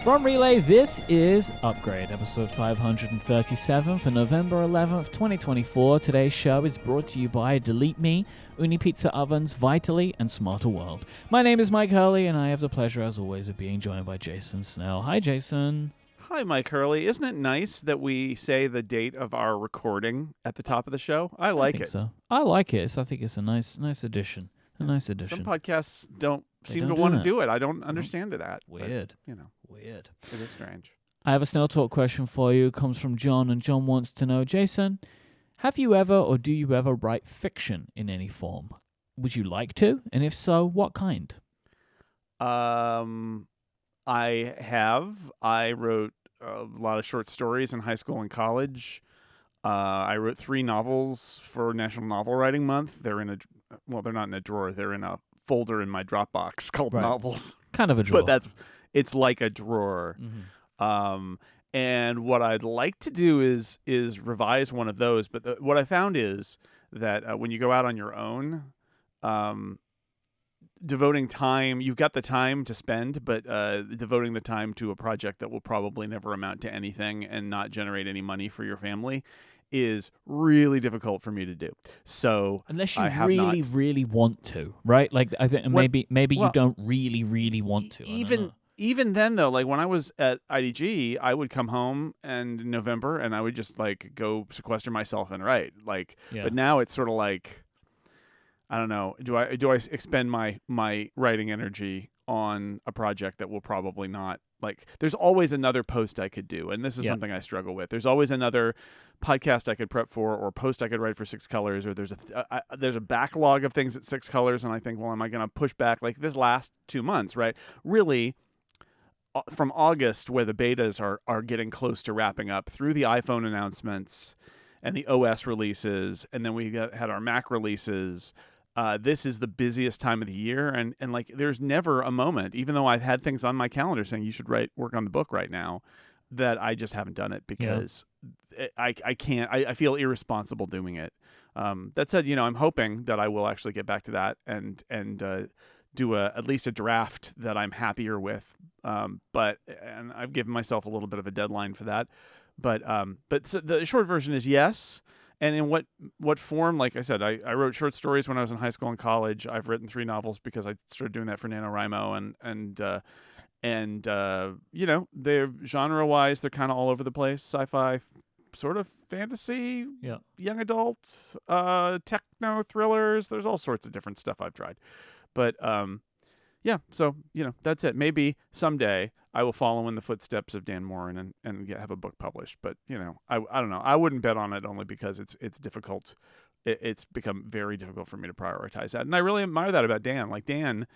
From Relay, this is Upgrade, episode 537 for November 11th, 2024. Today's show is brought to you by Delete Me, Uni Pizza Ovens, Vitally, and Smarter World. My name is Mike Hurley, and I have the pleasure, as always, of being joined by Jason Snell. Hi, Jason. Hi, Mike Hurley. Isn't it nice that we say the date of our recording at the top of the show? I like it. So. I like it. I think it's a nice addition. A nice addition. Some podcasts don't seem to want to do it. I don't understand that. Weird. But, Weird. It is strange. I have a Snell Talk question for you. It comes from John, and John wants to know, Jason, have you ever or do you ever write fiction in any form? Would you like to? And if so, what kind? I have. I wrote a lot of short stories in high school and college. I wrote 3 novels for National Novel Writing Month. They're not in a drawer. They're in a folder in my Dropbox called novels. Kind of a drawer. But it's like a drawer. Mm-hmm. And what I'd like to do is revise one of those. But what I found is that when you go out on your own, devoting time, you've got the time to spend, but devoting the time to a project that will probably never amount to anything and not generate any money for your family is really difficult for me to do. So unless you really want to, right? Like I think maybe you don't really want to. Even then though, like when I was at IDG, I would come home in November and I would just like go sequester myself and write. But now it's sort of like, I don't know, do I expend my writing energy on a project that will probably not, like, there's always another post I could do, and this is something I struggle with. There's always another podcast I could prep for, or post I could write for 6 Colors, or there's a backlog of things at 6 Colors, and I think, well, am I going to push back? Like this last 2 months, right? Really, from August, where the betas are getting close to wrapping up, through the iPhone announcements and the OS releases, and then we had our Mac releases. This is the busiest time of the year, and like there's never a moment, even though I've had things on my calendar saying you should work on the book right now, that I just haven't done it because I can't. I feel irresponsible doing it. That said, I'm hoping that I will actually get back to that and do at least a draft that I'm happier with. But I've given myself a little bit of a deadline for that. But so the short version is yes. And in what form? Like I said, I wrote short stories when I was in high school and college. I've written 3 novels because I started doing that for NaNoWriMo, and they're genre-wise, they're kind of all over the place. Sci-fi, sort of fantasy, young adult, techno thrillers. There's all sorts of different stuff I've tried, but so that's it. Maybe someday I will follow in the footsteps of Dan Morin and have a book published. But I don't know. I wouldn't bet on it only because it's difficult. It's become very difficult for me to prioritize that, and I really admire that about Dan. Like Dan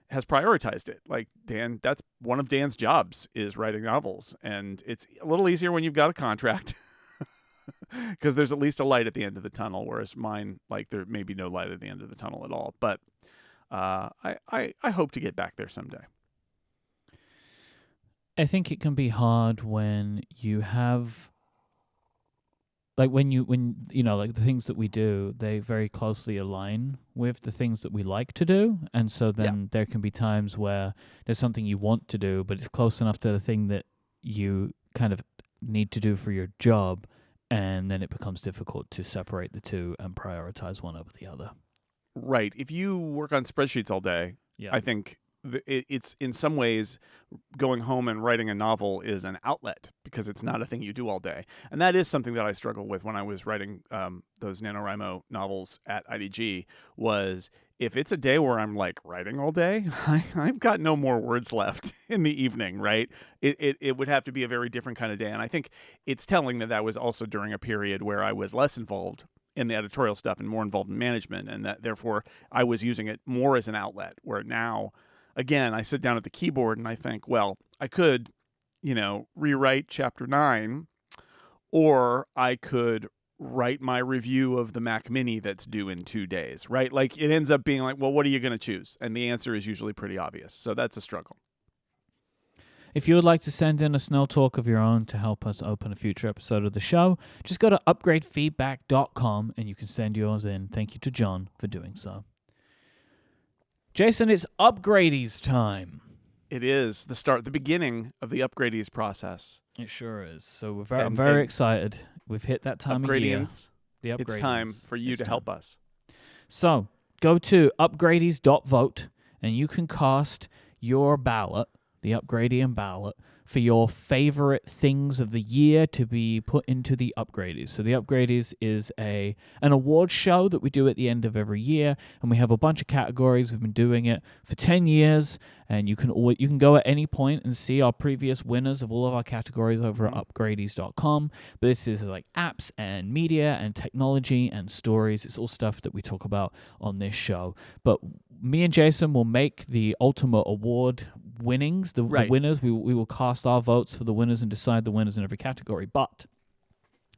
has prioritized it. Like Dan, that's one of Dan's jobs is writing novels, and it's a little easier when you've got a contract. Because there's at least a light at the end of the tunnel, whereas mine, like, there may be no light at the end of the tunnel at all. But I hope to get back there someday. I think it can be hard when you have, like, when like the things that we do, they very closely align with the things that we like to do. And so then there can be times where there's something you want to do, but it's close enough to the thing that you kind of need to do for your job. And then it becomes difficult to separate the two and prioritize one over the other. Right. If you work on spreadsheets all day, I think it's in some ways going home and writing a novel is an outlet because it's not a thing you do all day. And that is something that I struggled with when I was writing those NaNoWriMo novels at IDG was if it's a day where I'm like writing all day, I've got no more words left in the evening, right? It would have to be a very different kind of day. And I think it's telling that was also during a period where I was less involved in the editorial stuff and more involved in management, and that therefore I was using it more as an outlet, where now, again, I sit down at the keyboard and I think, well, I could, rewrite chapter 9, or I could write my review of the Mac Mini that's due in 2 days, right? Like it ends up being like, well, what are you going to choose? And the answer is usually pretty obvious. So that's a struggle. If you would like to send in a Snell Talk of your own to help us open a future episode of the show, just go to upgradefeedback.com and you can send yours in. Thank you to John for doing so. Jason, it's Upgradies time. It is the beginning of the Upgradies process. It sure is. So I'm very excited. We've hit that time of year. The Upgradies. It's time for you to help us. So go to upgradies.vote and you can cast your ballot, the Upgradian ballot, for your favorite things of the year to be put into the Upgradies. So the Upgradies is an award show that we do at the end of every year, and we have a bunch of categories. We've been doing it for 10 years, and you can go at any point and see our previous winners of all of our categories over at upgradies.com. But this is like apps and media and technology and stories. It's all stuff that we talk about on this show. But me and Jason will make the ultimate award winnings, the winners. We will cast our votes for the winners and decide the winners in every category. But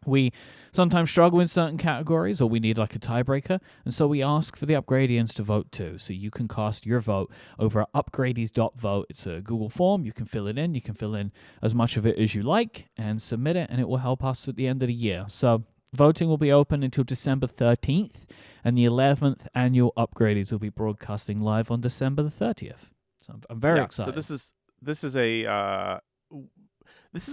we sometimes struggle in certain categories, or we need like a tiebreaker, and so we ask for the Upgradians to vote too. So you can cast your vote over at upgradies.vote. It's a Google form. You can fill it in. You can fill in as much of it as you like and submit it, and it will help us at the end of the year. So voting will be open until December 13th, and the 11th annual Upgradies will be broadcasting live on December the 30th. So I'm very excited. So this is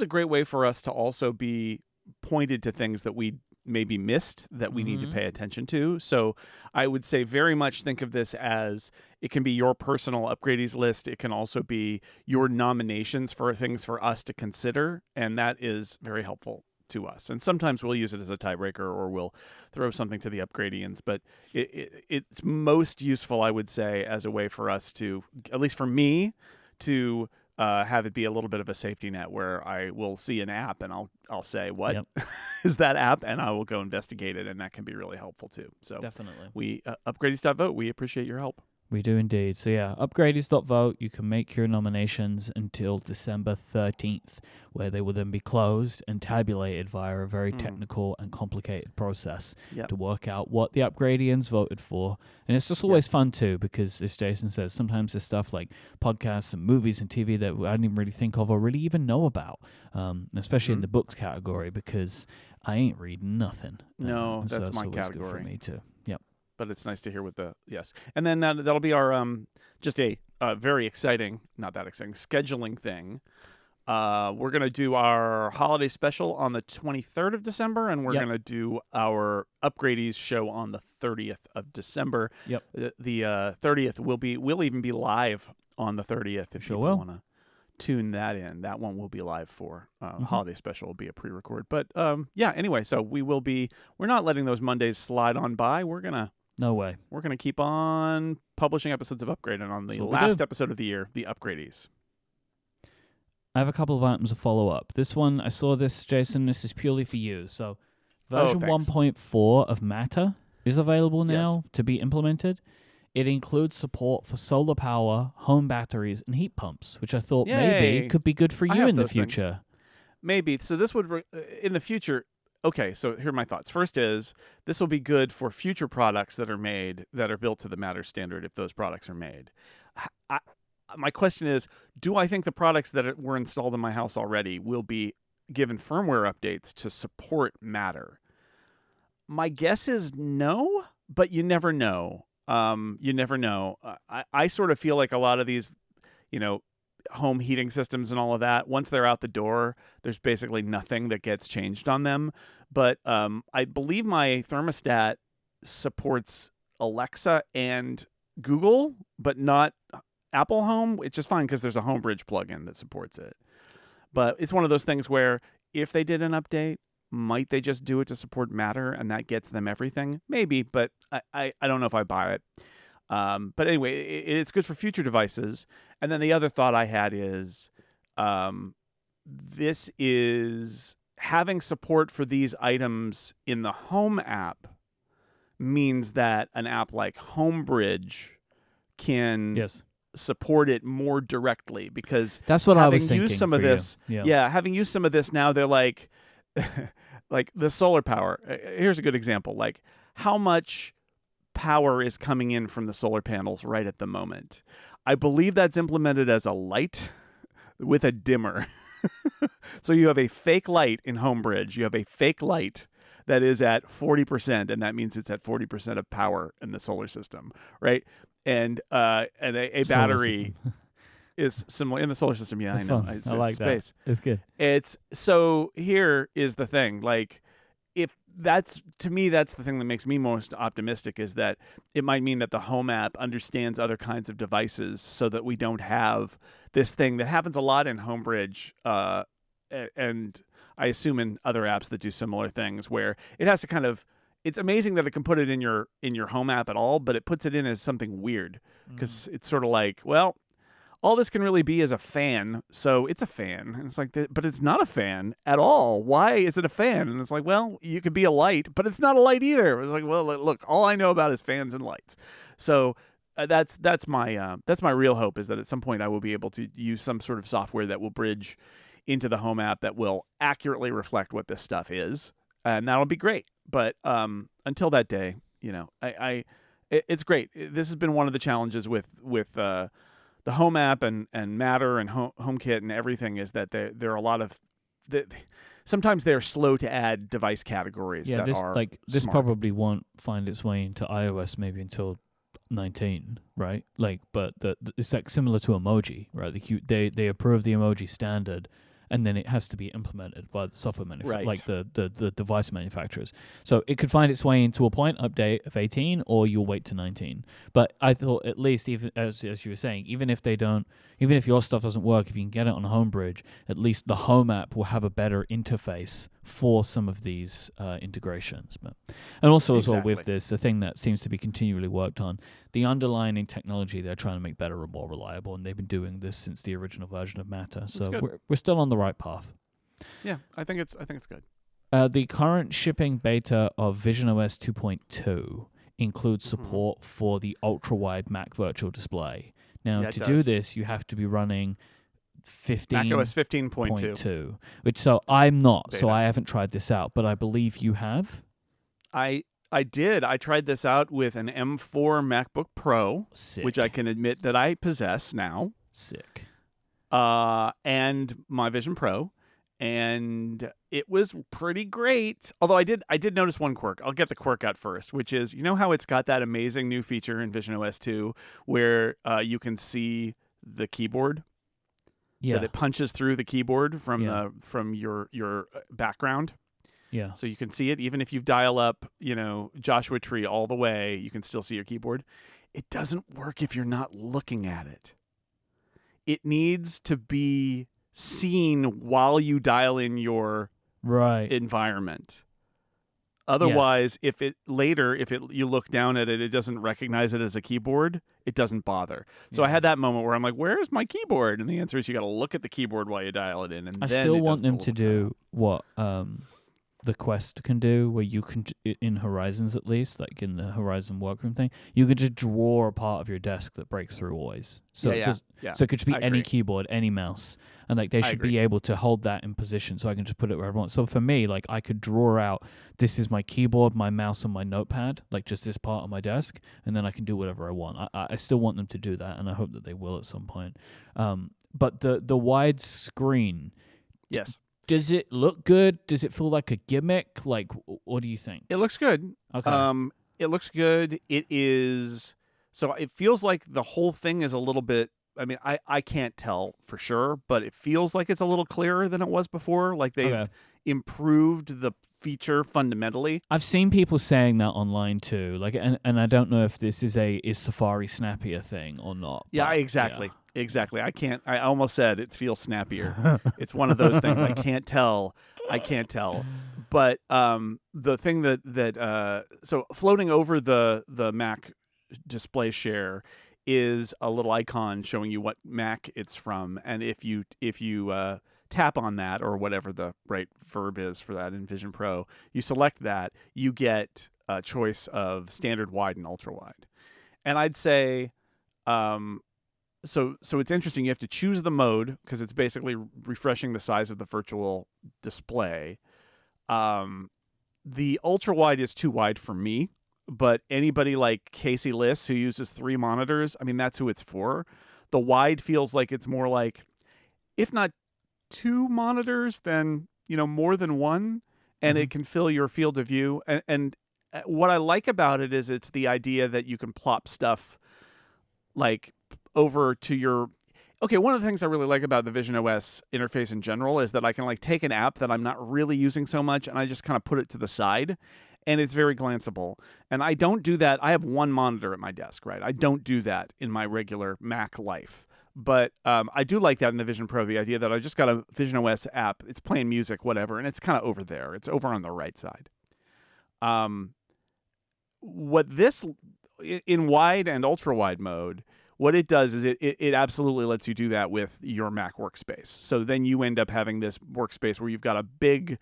a great way for us to also be pointed to things that we maybe missed that we need to pay attention to. So I would say very much think of this as it can be your personal Upgradies list. It can also be your nominations for things for us to consider, and that is very helpful to us. And sometimes we'll use it as a tiebreaker, or we'll throw something to the Upgradians, but it's most useful, I would say, as a way for us to, at least for me, to have it be a little bit of a safety net where I will see an app and I'll say, what is that app? And I will go investigate it, and that can be really helpful too. So definitely. We upgradies.vote. We appreciate your help. We do indeed. So yeah, upgradies.vote. You can make your nominations until December 13th, where they will then be closed and tabulated via a very technical and complicated process to work out what the Upgradians voted for. And it's just always fun too, because as Jason says, sometimes there's stuff like podcasts and movies and TV that I didn't even really think of or really even know about, especially in the books category, because I ain't reading nothing. No, that's so my it's category. good for me too. Yep. But it's nice to hear with and then that'll be our just a very exciting, not that exciting, scheduling thing. We're gonna do our holiday special on the 23rd of December, and we're gonna do our Upgradies show on the 30th of December. Yep. The 30th we'll even be live on the 30th if you want to tune that in. That one will be live for holiday special will be a pre-record. But anyway, so we're not letting those Mondays slide on by. No way. We're going to keep on publishing episodes of Upgrade, and on the last episode of the year, the Upgradies. I have a couple of items to follow up. This one, I saw this, Jason. This is purely for you. So version 1.4 of Matter is available now to be implemented. It includes support for solar power, home batteries, and heat pumps, which I thought maybe could be good for you in the future. Maybe. So this would, in the future... Okay, so here are my thoughts. First is, this will be good for future products that are made, that are built to the Matter standard, if those products are made. My question is, do I think the products that were installed in my house already will be given firmware updates to support Matter? My guess is no, but you never know. You never know. I sort of feel like a lot of these, home heating systems and all of that, once they're out the door, there's basically nothing that gets changed on them. But I believe my thermostat supports Alexa and Google, but not Apple Home. It's just fine because there's a Homebridge plugin that supports it. But it's one of those things where if they did an update, might they just do it to support Matter and that gets them everything? Maybe, but I don't know if I buy it. But anyway, it's good for future devices. And then the other thought I had is, this is having support for these items in the Home app means that an app like Homebridge can support it more directly, because that's what I was thinking. Used some of this, having used some of this now, they're like, like the solar power. Here's a good example. Like, how much power is coming in from the solar panels right at the moment? I believe that's implemented as a light with a dimmer. So you have a fake light in Homebridge. You have a fake light that is at 40%, and that means it's at 40% of power in the solar system, right? And a battery is similar in the solar system. Yeah, That's I know. fun. I like space. that. It's good. It's so here is the thing. Like, if that's to me, that's the thing that makes me most optimistic is that it might mean that the Home app understands other kinds of devices, so that we don't have this thing that happens a lot in Homebridge, and I assume in other apps that do similar things, where it has to kind of. It's amazing that it can put it in your Home app at all, but it puts it in as something weird because it's sort of like, well, all this can really be is a fan, so it's a fan. And it's like, but it's not a fan at all. Why is it a fan? And it's like, well, you could be a light, but it's not a light either. It's like, well, look, all I know about is fans and lights. So that's my real hope, is that at some point I will be able to use some sort of software that will bridge into the Home app that will accurately reflect what this stuff is, and that'll be great. But until that day, it's great. This has been one of the challenges with the Home app and Matter and HomeKit and everything, is that there are a lot of sometimes they're slow to add device categories. Yeah, this smart. probably won't find its way into iOS maybe until 19, right? But it's like similar to emoji, right? They approve the emoji standard, and then it has to be implemented by the software manufacturer, like the device manufacturers. So it could find its way into a point update of 18, or you'll wait to 19. But I thought, at least, even as you were saying, even if your stuff doesn't work, if you can get it on Homebridge, at least the Home app will have a better interface for some of these integrations. And also as well with this, a thing that seems to be continually worked on, the underlying technology they're trying to make better and more reliable, and they've been doing this since the original version of Matter. So we're still on the right path. Yeah, I think it's good. The current shipping beta of visionOS 2.2 includes support for the ultra-wide Mac Virtual Display. Now, to do this, you have to be running macOS 15.2, which I'm not, beta. So I haven't tried this out, but I believe you have. I did. I tried this out with an M4 MacBook Pro, which I can admit that I possess now. Sick. And my Vision Pro, and it was pretty great. Although I did notice one quirk. I'll get the quirk out first, which is, you know how it's got that amazing new feature in visionOS 2 where you can see the keyboard? Yeah. That it punches through the keyboard from your background. Yeah. So you can see it even if you dial up, Joshua Tree all the way, you can still see your keyboard. It doesn't work if you're not looking at it. It needs to be seen while you dial in your environment. Otherwise, if you look down at it, it doesn't recognize it as a keyboard, it doesn't bother. So I had that moment where I'm like, where's my keyboard? And the answer is you got to look at the keyboard while you dial it in. And I still want them to do what the Quest can do, where you can, in Horizons at least, like in the Horizon workroom thing, you could just draw a part of your desk that breaks through always. So so it could just be any keyboard, any mouse, and like they should be able to hold that in position, so I can just put it wherever I want. So for me, like I could draw out, this is my keyboard, my mouse, and my notepad, like just this part of my desk, and then I can do whatever I want. I still want them to do that, and I hope that they will at some point. But the wide screen, yes. Does it look good? Does it feel like a gimmick? Like, what do you think? It looks good. Okay. It looks good. It is. So it feels like the whole thing is a little bit. I mean, I can't tell for sure, but it feels like it's a little clearer than it was before. Like they've improved the feature fundamentally. I've seen people saying that online too. Like, and I don't know if this is Safari snappier thing or not. Yeah, exactly. Yeah. Exactly. I almost said it feels snappier. It's one of those things. I can't tell. But the thing that so floating over the Mac display share is a little icon showing you what Mac it's from, and if you tap on that, or whatever the right verb is for that in Vision Pro, you select that, you get a choice of standard wide and ultra wide. And I'd say so it's interesting. You have to choose the mode because it's basically refreshing the size of the virtual display. The ultra wide is too wide for me, but anybody like Casey Liss who uses 3 monitors, I mean, that's who it's for. The wide feels like it's more like, if not 2 monitors, then more than 1, and it can fill your field of view. And what I like about it is it's the idea that you can plop stuff like over to your, Okay, one of the things I really like about the visionOS interface in general is that I can like take an app that I'm not really using so much and I just kind of put it to the side, and it's very glanceable. And I don't do that. I have one monitor at my desk, right? I don't do that in my regular Mac life. But I do like that in the Vision Pro, the idea that I just got a visionOS app, it's playing music, whatever, and it's kind of over there. It's over on the right side. What this, in wide and ultra-wide mode, what it does is it absolutely lets you do that with your Mac workspace. So then you end up having this workspace where you've got a big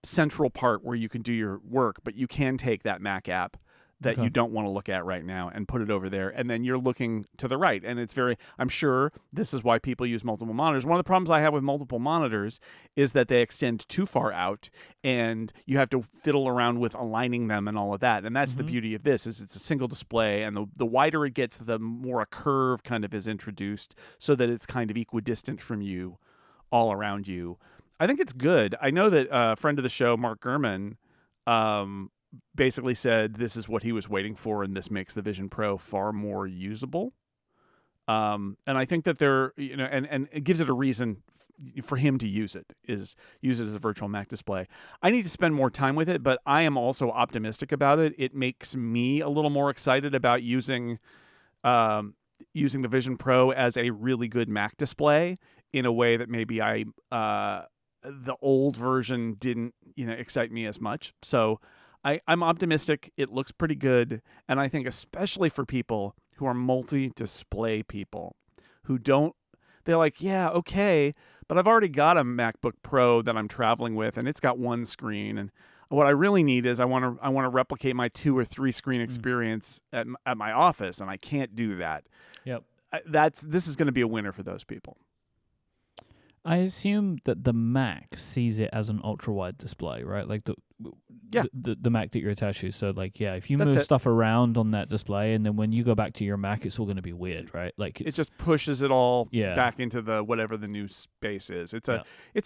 central part where you can do your work, but you can take that Mac app that you don't want to look at right now and put it over there, and then you're looking to the right. And it's very, I'm sure this is why people use multiple monitors. One of the problems I have with multiple monitors is that they extend too far out, and you have to fiddle around with aligning them and all of that. And that's the beauty of this, is it's a single display, and the wider it gets, the more a curve kind of is introduced so that it's kind of equidistant from you all around you. I think it's good. I know that a friend of the show, Mark Gurman, basically said this is what he was waiting for, and this makes the Vision Pro far more usable. And I think that and it gives it a reason for him to use it as a virtual Mac display. I need to spend more time with it, but I am also optimistic about it. It makes me a little more excited about using the Vision Pro as a really good Mac display in a way that maybe the old version didn't, excite me as much. So I'm optimistic. It looks pretty good. And I think especially for people who are multi-display people who they're like, yeah, okay, but I've already got a MacBook Pro that I'm traveling with, and it's got one screen. And what I really need is I want to replicate my 2 or 3 screen experience at my office, and I can't do that. Yep. This is going to be a winner for those people. I assume that the Mac sees it as an ultra-wide display, right? Like the Mac that you're attached to. So, like, yeah, if you move stuff around on that display, and then when you go back to your Mac, it's all going to be weird, right? Like it just pushes it all back into the whatever the new space is. It's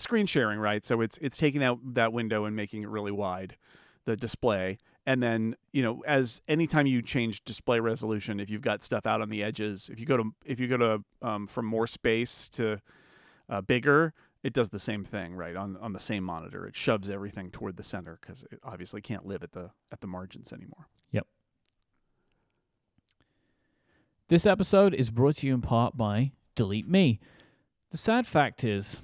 screen sharing, right? So it's taking out that window and making it really wide, the display. And then, as anytime you change display resolution, if you've got stuff out on the edges, if you go to from more space to bigger, it does the same thing, right? On the same monitor, it shoves everything toward the center because it obviously can't live at the margins anymore. Yep. This episode is brought to you in part by Delete Me. The sad fact is,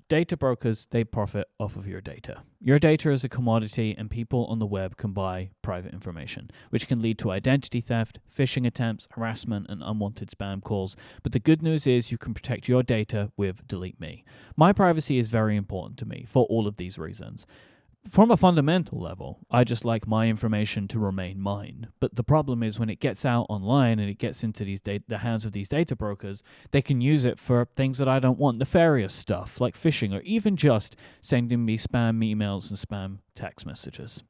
data brokers, they profit off of your data. Your data is a commodity, and people on the web can buy private information, which can lead to identity theft, phishing attempts, harassment, and unwanted spam calls. But the good news is you can protect your data with Delete Me. My privacy is very important to me for all of these reasons. From a fundamental level, I just like my information to remain mine. But the problem is when it gets out online and it gets into the hands of these data brokers, they can use it for things that I don't want, nefarious stuff like phishing, or even just sending me spam emails and spam text messages.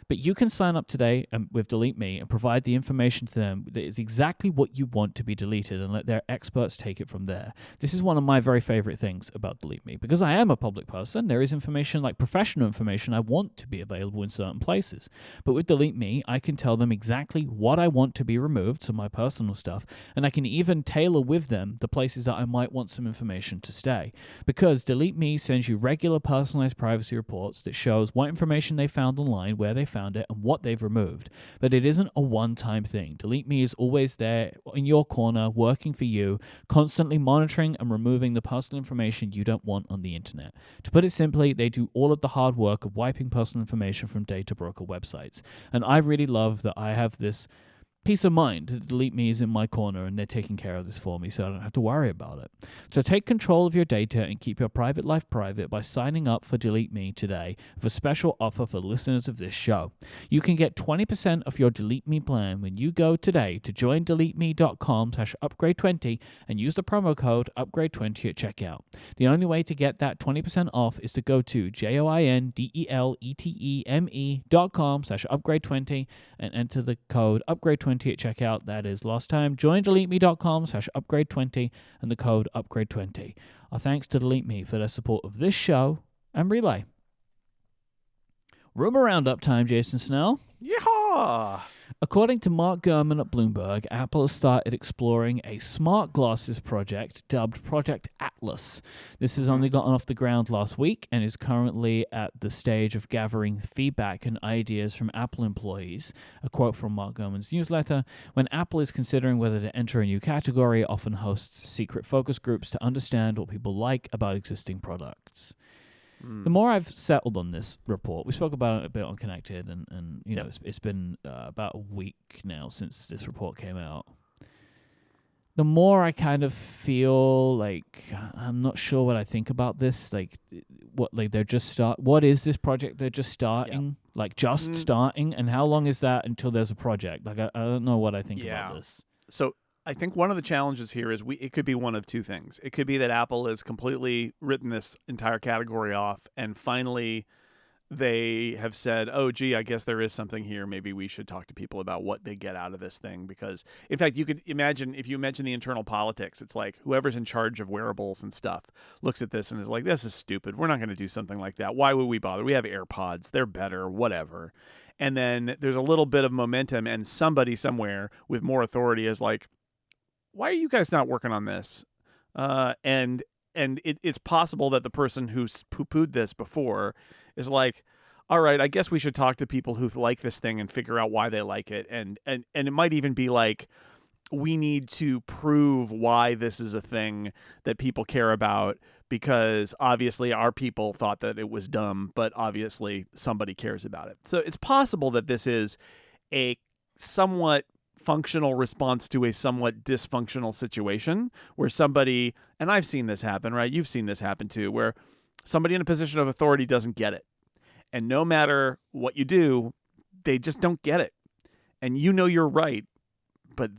But you can sign up today with Delete Me and provide the information to them that is exactly what you want to be deleted, and let their experts take it from there. This is one of my very favorite things about Delete Me. Because I am a public person, there is information like professional information I want to be available in certain places. But with Delete Me, I can tell them exactly what I want to be removed, so my personal stuff, and I can even tailor with them the places that I might want some information to stay. Because Delete Me sends you regular personalized privacy reports that shows what information they found online, where they found it, and what they've removed. But it isn't a one-time thing. Delete Me is always there in your corner, working for you, constantly monitoring and removing the personal information you don't want on the internet. To put it simply, they do all of the hard work of wiping personal information from data broker websites. And I really love that I have this peace of mind. Delete Me is in my corner, and they're taking care of this for me, so I don't have to worry about it. So take control of your data and keep your private life private by signing up for Delete Me today with a special offer for listeners of this show. You can get 20% of your Delete Me plan when you go today to joindeleteme.com/upgrade20 and use the promo code upgrade20 at checkout. The only way to get that 20% off is to go to joindeleteme.com/upgrade20 and enter the code upgrade20 at checkout. That is last time, joindeleteme.com/upgrade20 and the code upgrade20. Our thanks to Delete Me for their support of this show and Relay. Rumor Roundup time, Jason Snell. Yeehaw! According to Mark Gurman at Bloomberg, Apple has started exploring a smart glasses project dubbed Project Atlas. This has only gotten off the ground last week and is currently at the stage of gathering feedback and ideas from Apple employees. A quote from Mark Gurman's newsletter: "When Apple is considering whether to enter a new category, it often hosts secret focus groups to understand what people like about existing products." The more I've settled on this report, we spoke about it a bit on Connected, and you know, it's been about a week now since this report came out. The more I kind of feel like I'm not sure what I think about this. Like, they're just what is this project they're just starting? Like, just starting, and how long is that until there's a project? Like, I don't know what I think about this. So I think one of the challenges here is it could be one of two things. It could be that Apple has completely written this entire category off, and finally they have said, oh, gee, I guess there is something here. Maybe we should talk to people about what they get out of this thing. Because, in fact, you could imagine, if you mention the internal politics, it's like whoever's in charge of wearables and stuff looks at this and is like, this is stupid. We're not going to do something like that. Why would we bother? We have AirPods. They're better, whatever. And then there's a little bit of momentum, and somebody somewhere with more authority is like, why are you guys not working on this? And it's possible that the person who's poo-pooed this before is like, all right, I guess we should talk to people who like this thing and figure out why they like it. And it might even be like, we need to prove why this is a thing that people care about, because obviously our people thought that it was dumb, but obviously somebody cares about it. So it's possible that this is a somewhat functional response to a somewhat dysfunctional situation where somebody, and I've seen this happen, right? You've seen this happen too, where somebody in a position of authority doesn't get it. And no matter what you do, they just don't get it. And you know you're right, but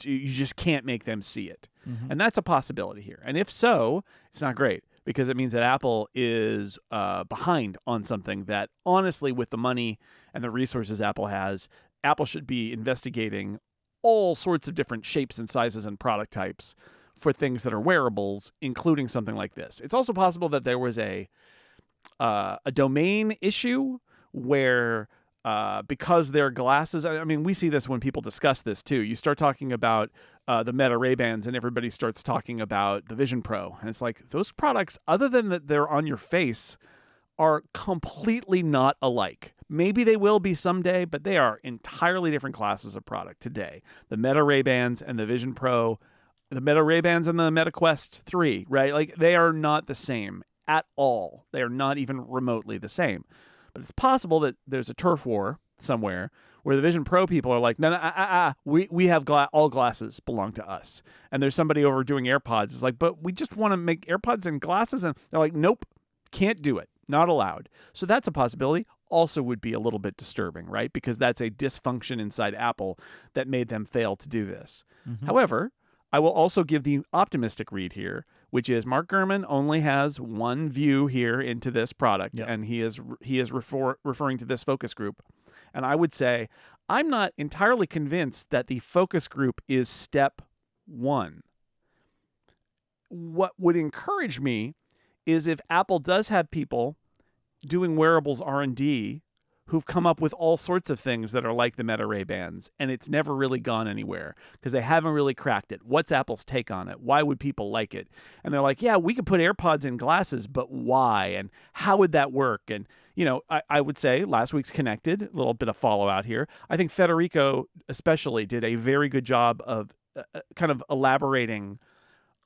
you just can't make them see it. Mm-hmm. And that's a possibility here. And if so, it's not great, because it means that Apple is behind on something that, honestly, with the money and the resources Apple has, Apple should be investigating all sorts of different shapes and sizes and product types for things that are wearables, including something like this. It's also possible that there was a domain issue where, because their glasses, I mean, we see this when people discuss this too. You start talking about the Meta Ray-Bans, and everybody starts talking about the Vision Pro. And it's like, those products, other than that they're on your face, are completely not alike. Maybe they will be someday, but they are entirely different classes of product today. The Meta Ray-Bans and the Vision Pro, the Meta Ray-Bans and the Meta Quest 3, right? Like, they are not the same at all. They are not even remotely the same. But it's possible that there's a turf war somewhere where the Vision Pro people are like, no, we have all glasses belong to us. And there's somebody over doing AirPods. It's like, but we just want to make AirPods and glasses. And they're like, nope, can't do it. Not allowed. So that's a possibility. Also would be a little bit disturbing, right? Because that's a dysfunction inside Apple that made them fail to do this. Mm-hmm. However, I will also give the optimistic read here, which is Mark Gurman only has one view here into this product, and he is referring to this focus group. And I would say I'm not entirely convinced that the focus group is step one. What would encourage me is if Apple does have people doing wearables R&D who've come up with all sorts of things that are like the Meta Ray-Bans, and it's never really gone anywhere because they haven't really cracked it. What's Apple's take on it? Why would people like it? And they're like, yeah, we could put AirPods in glasses, but why? And how would that work? And, you know, I would say last week's Connected, a little bit of follow-out here. I think Federico especially did a very good job of kind of elaborating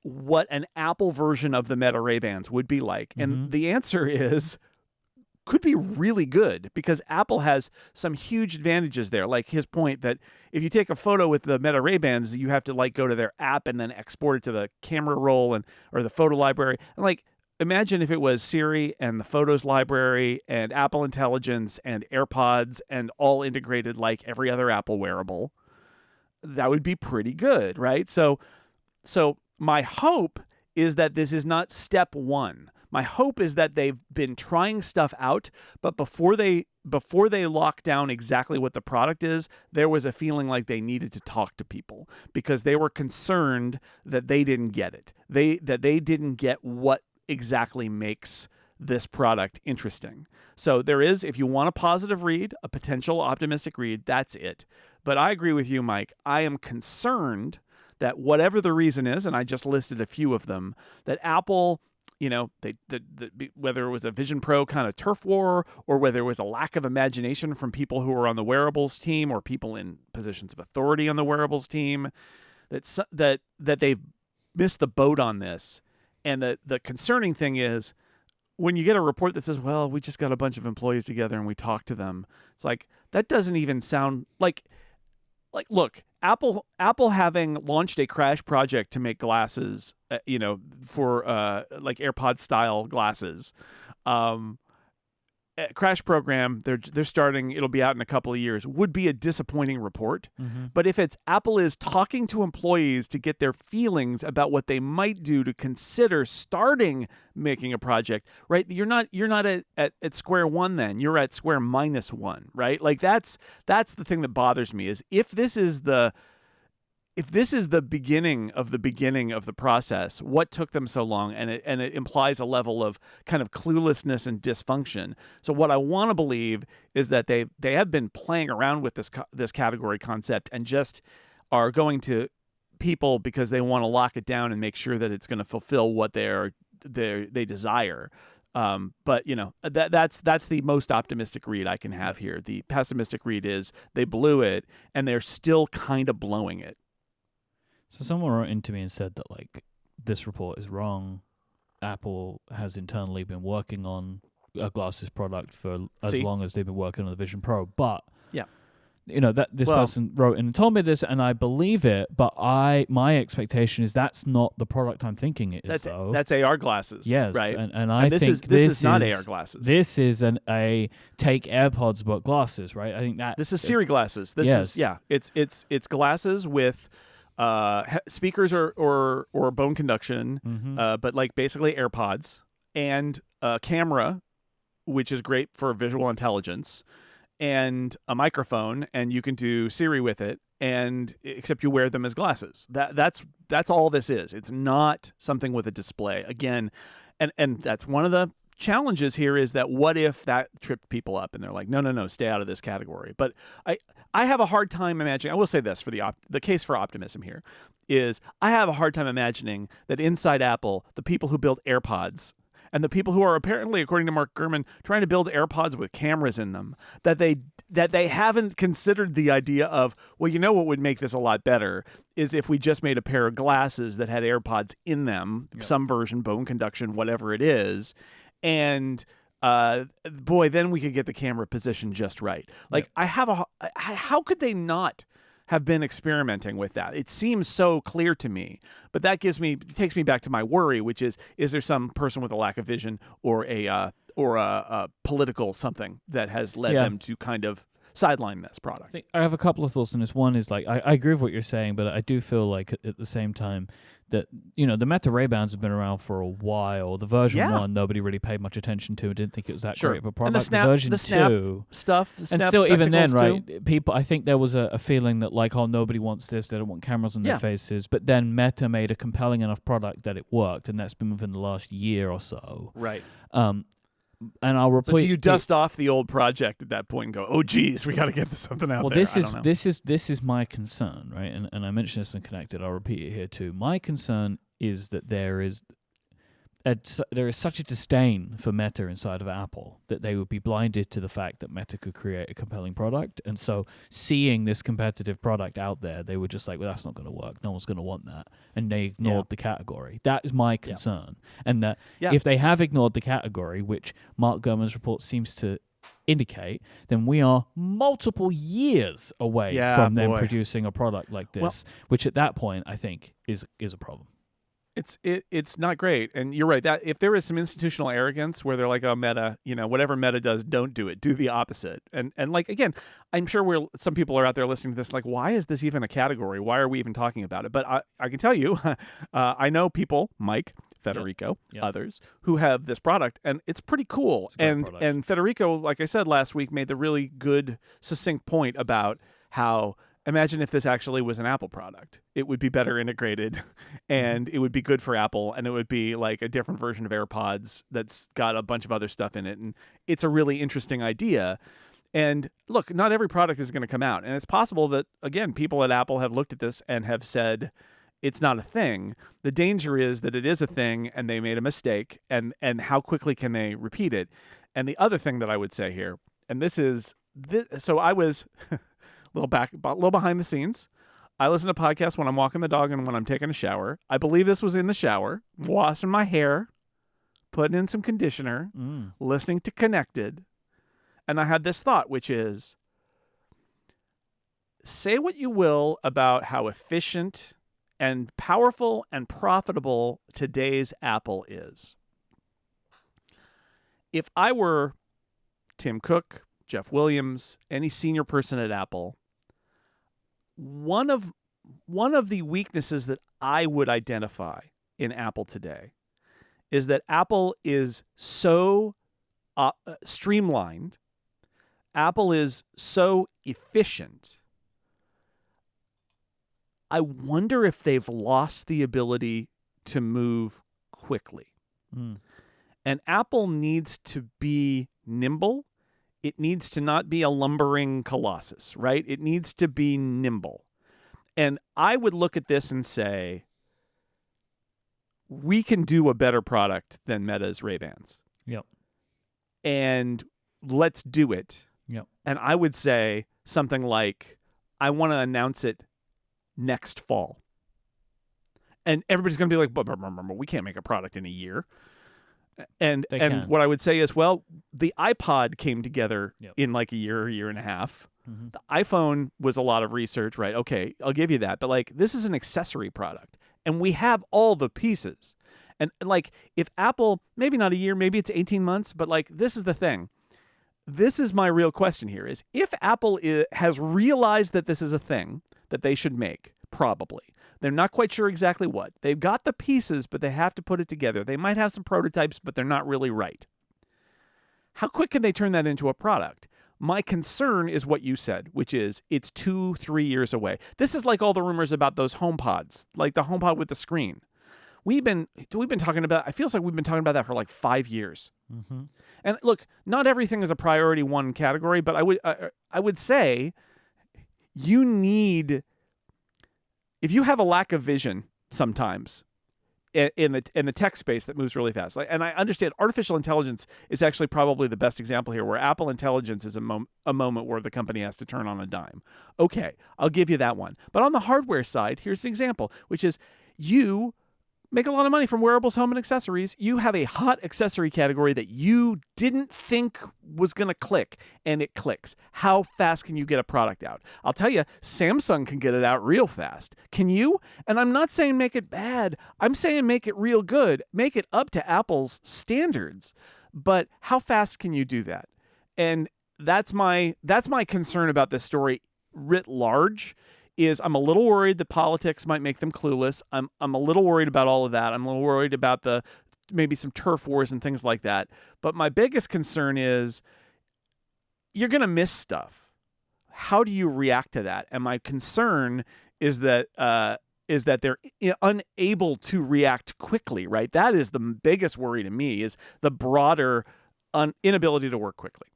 what an Apple version of the Meta Ray-Bans would be like. Mm-hmm. And the answer is, could be really good, because Apple has some huge advantages there. Like his point that if you take a photo with the Meta Ray-Bans, you have to like go to their app and then export it to the camera roll or the photo library. And like, imagine if it was Siri and the Photos library and Apple Intelligence and AirPods and all integrated like every other Apple wearable. That would be pretty good, right? So my hope is that this is not step one. My hope is that they've been trying stuff out, but before they lock down exactly what the product is, there was a feeling like they needed to talk to people because they were concerned that they didn't get it. That they didn't get what exactly makes this product interesting. So there is, if you want a positive read, a potential optimistic read, that's it. But I agree with you, Mike. I am concerned that whatever the reason is, and I just listed a few of them, that Apple, whether it was a Vision Pro kind of turf war, or whether it was a lack of imagination from people who were on the wearables team or people in positions of authority on the wearables team, that they've missed the boat on this. And the concerning thing is, when you get a report that says, well, we just got a bunch of employees together and we talked to them, it's like, that doesn't even sound like look, Apple having launched a crash project to make glasses, for like AirPod style glasses, crash program, they're starting, it'll be out in a couple of years, would be a disappointing report. Mm-hmm. But if it's Apple is talking to employees to get their feelings about what they might do to consider starting making a project, right? You're not at square one then. You're at square minus one, right? Like that's the thing that bothers me, is if this is the beginning of the process, what took them so long? And it implies a level of kind of cluelessness and dysfunction. So what I want to believe is that they have been playing around with this category concept and just are going to people because they want to lock it down and make sure that it's going to fulfill what they desire. But that's the most optimistic read I can have here. The pessimistic read is they blew it and they're still kind of blowing it. So someone wrote into me and said that, like, this report is wrong. Apple has internally been working on a glasses product for as long as they've been working on the Vision Pro. But, that this person wrote and told me this, and I believe it, but my expectation is that's not the product I'm thinking it is, though. That's AR glasses. Yes, right. And I think this is not AR glasses. This is a take AirPods but glasses, right? I think that this is Siri glasses. It's glasses with speakers or bone conduction, but like basically AirPods, and a camera, which is great for visual intelligence, and a microphone, and you can do Siri with it, and except you wear them as glasses. That's all this is. It's not something with a display. Again, and that's one of the challenges here, is that what if that tripped people up and they're like, no, stay out of this category. But I have a hard time imagining, I will say this for the case for optimism here, is I have a hard time imagining that inside Apple, the people who build AirPods and the people who are apparently, according to Mark Gurman, trying to build AirPods with cameras in them, that they haven't considered the idea of, well, what would make this a lot better is if we just made a pair of glasses that had AirPods in them, some version, bone conduction, whatever it is, and then we could get the camera position just right. Like, how could they not have been experimenting with that? It seems so clear to me, but that takes me back to my worry, which is there some person with a lack of vision or a political something that has led them to kind of sideline this product? I have a couple of thoughts on this. One is, like, I agree with what you're saying, but I do feel like at the same time that, the Meta Ray-Bans have been around for a while. The version 1, nobody really paid much attention to. Didn't think it was that great of a product. And the version Snap 2 stuff, and still even then, right? People, I think there was a feeling that, like, nobody wants this. They don't want cameras on their faces. But then Meta made a compelling enough product that it worked, and that's been within the last year or so. Right. And I'll repeat. So do you dust off the old project at that point and go, "Oh, geez, we got to get something out there"? This is my concern, right? And I mentioned this in Connected. I'll repeat it here too. My concern is that there is such a disdain for Meta inside of Apple that they would be blinded to the fact that Meta could create a compelling product. And so seeing this competitive product out there, they were just like, well, that's not going to work. No one's going to want that. And they ignored the category. That is my concern. And that if they have ignored the category, which Mark Gurman's report seems to indicate, then we are multiple years away from them producing a product like this, which at that point I think is a problem. It's not great, and you're right. That if there is some institutional arrogance where they're like, "Oh, Meta, whatever Meta does, don't do it. Do the opposite." And like, again, I'm sure some people are out there listening to this like, why is this even a category? Why are we even talking about it? But I can tell you, I know people, Mike, Federico, others who have this product, and it's pretty cool. And Federico, like I said last week, made the really good, succinct point about how imagine if this actually was an Apple product. It would be better integrated, and it would be good for Apple, and it would be like a different version of AirPods that's got a bunch of other stuff in it. And it's a really interesting idea. And look, not every product is going to come out. And it's possible that, again, people at Apple have looked at this and have said it's not a thing. The danger is that it is a thing and they made a mistake, and how quickly can they repeat it? And the other thing that I would say here, and this is, so I was a little behind the scenes. I listen to podcasts when I'm walking the dog and when I'm taking a shower. I believe this was in the shower, washing my hair, putting in some conditioner, listening to Connected. And I had this thought, which is, say what you will about how efficient and powerful and profitable today's Apple is. If I were Tim Cook, Jeff Williams, any senior person at Apple, one of the weaknesses that I would identify in Apple today is that Apple is so streamlined. Apple is so efficient. I wonder if they've lost the ability to move quickly. And Apple needs to be nimble. It needs to not be a lumbering colossus, right? It needs to be nimble. And I would look at this and say, we can do a better product than Meta's Ray-Bans. Yep. And let's do it. Yep. And I would say something like, I want to announce it next fall. And everybody's going to be like, but we can't make a product in a year. And what I would say is, well, the iPod came together in like a year and a half. The iPhone was a lot of research, right? Okay, I'll give you that. But like, this is an accessory product, and we have all the pieces. And like, if Apple, maybe not a year, maybe it's 18 months, but like, this is the thing. This is my real question here, is if Apple has realized that this is a thing that they should make, probably. They're not quite sure exactly what. They've got the pieces, but they have to put it together. They might have some prototypes, but they're not really right. How quick can they turn that into a product? My concern is what you said, which is it's 2-3 years away. This is like all the rumors about those HomePods, like the HomePod with the screen. We've been talking about, it feels like we've been talking about that for like 5 years. And look, not everything is a priority one category, but I would say you need, if you have a lack of vision sometimes in the tech space that moves really fast, and I understand artificial intelligence is actually probably the best example here, where Apple Intelligence is a moment where the company has to turn on a dime. Okay, I'll give you that one. But on the hardware side, here's an example, which is you make a lot of money from wearables, home, and accessories. You have a hot accessory category that you didn't think was going to click, and it clicks. How fast can you get a product out? I'll tell you, Samsung can get it out real fast. Can you? And I'm not saying make it bad. I'm saying make it real good. Make it up to Apple's standards. But how fast can you do that? And that's my concern about this story writ large. Is I'm a little worried that politics might make them clueless. I'm a little worried about all of that. I'm a little worried about maybe some turf wars and things like that. But my biggest concern is you're going to miss stuff. How do you react to that? And my concern is that they're unable to react quickly, right? That is the biggest worry to me, is the broader inability to work quickly.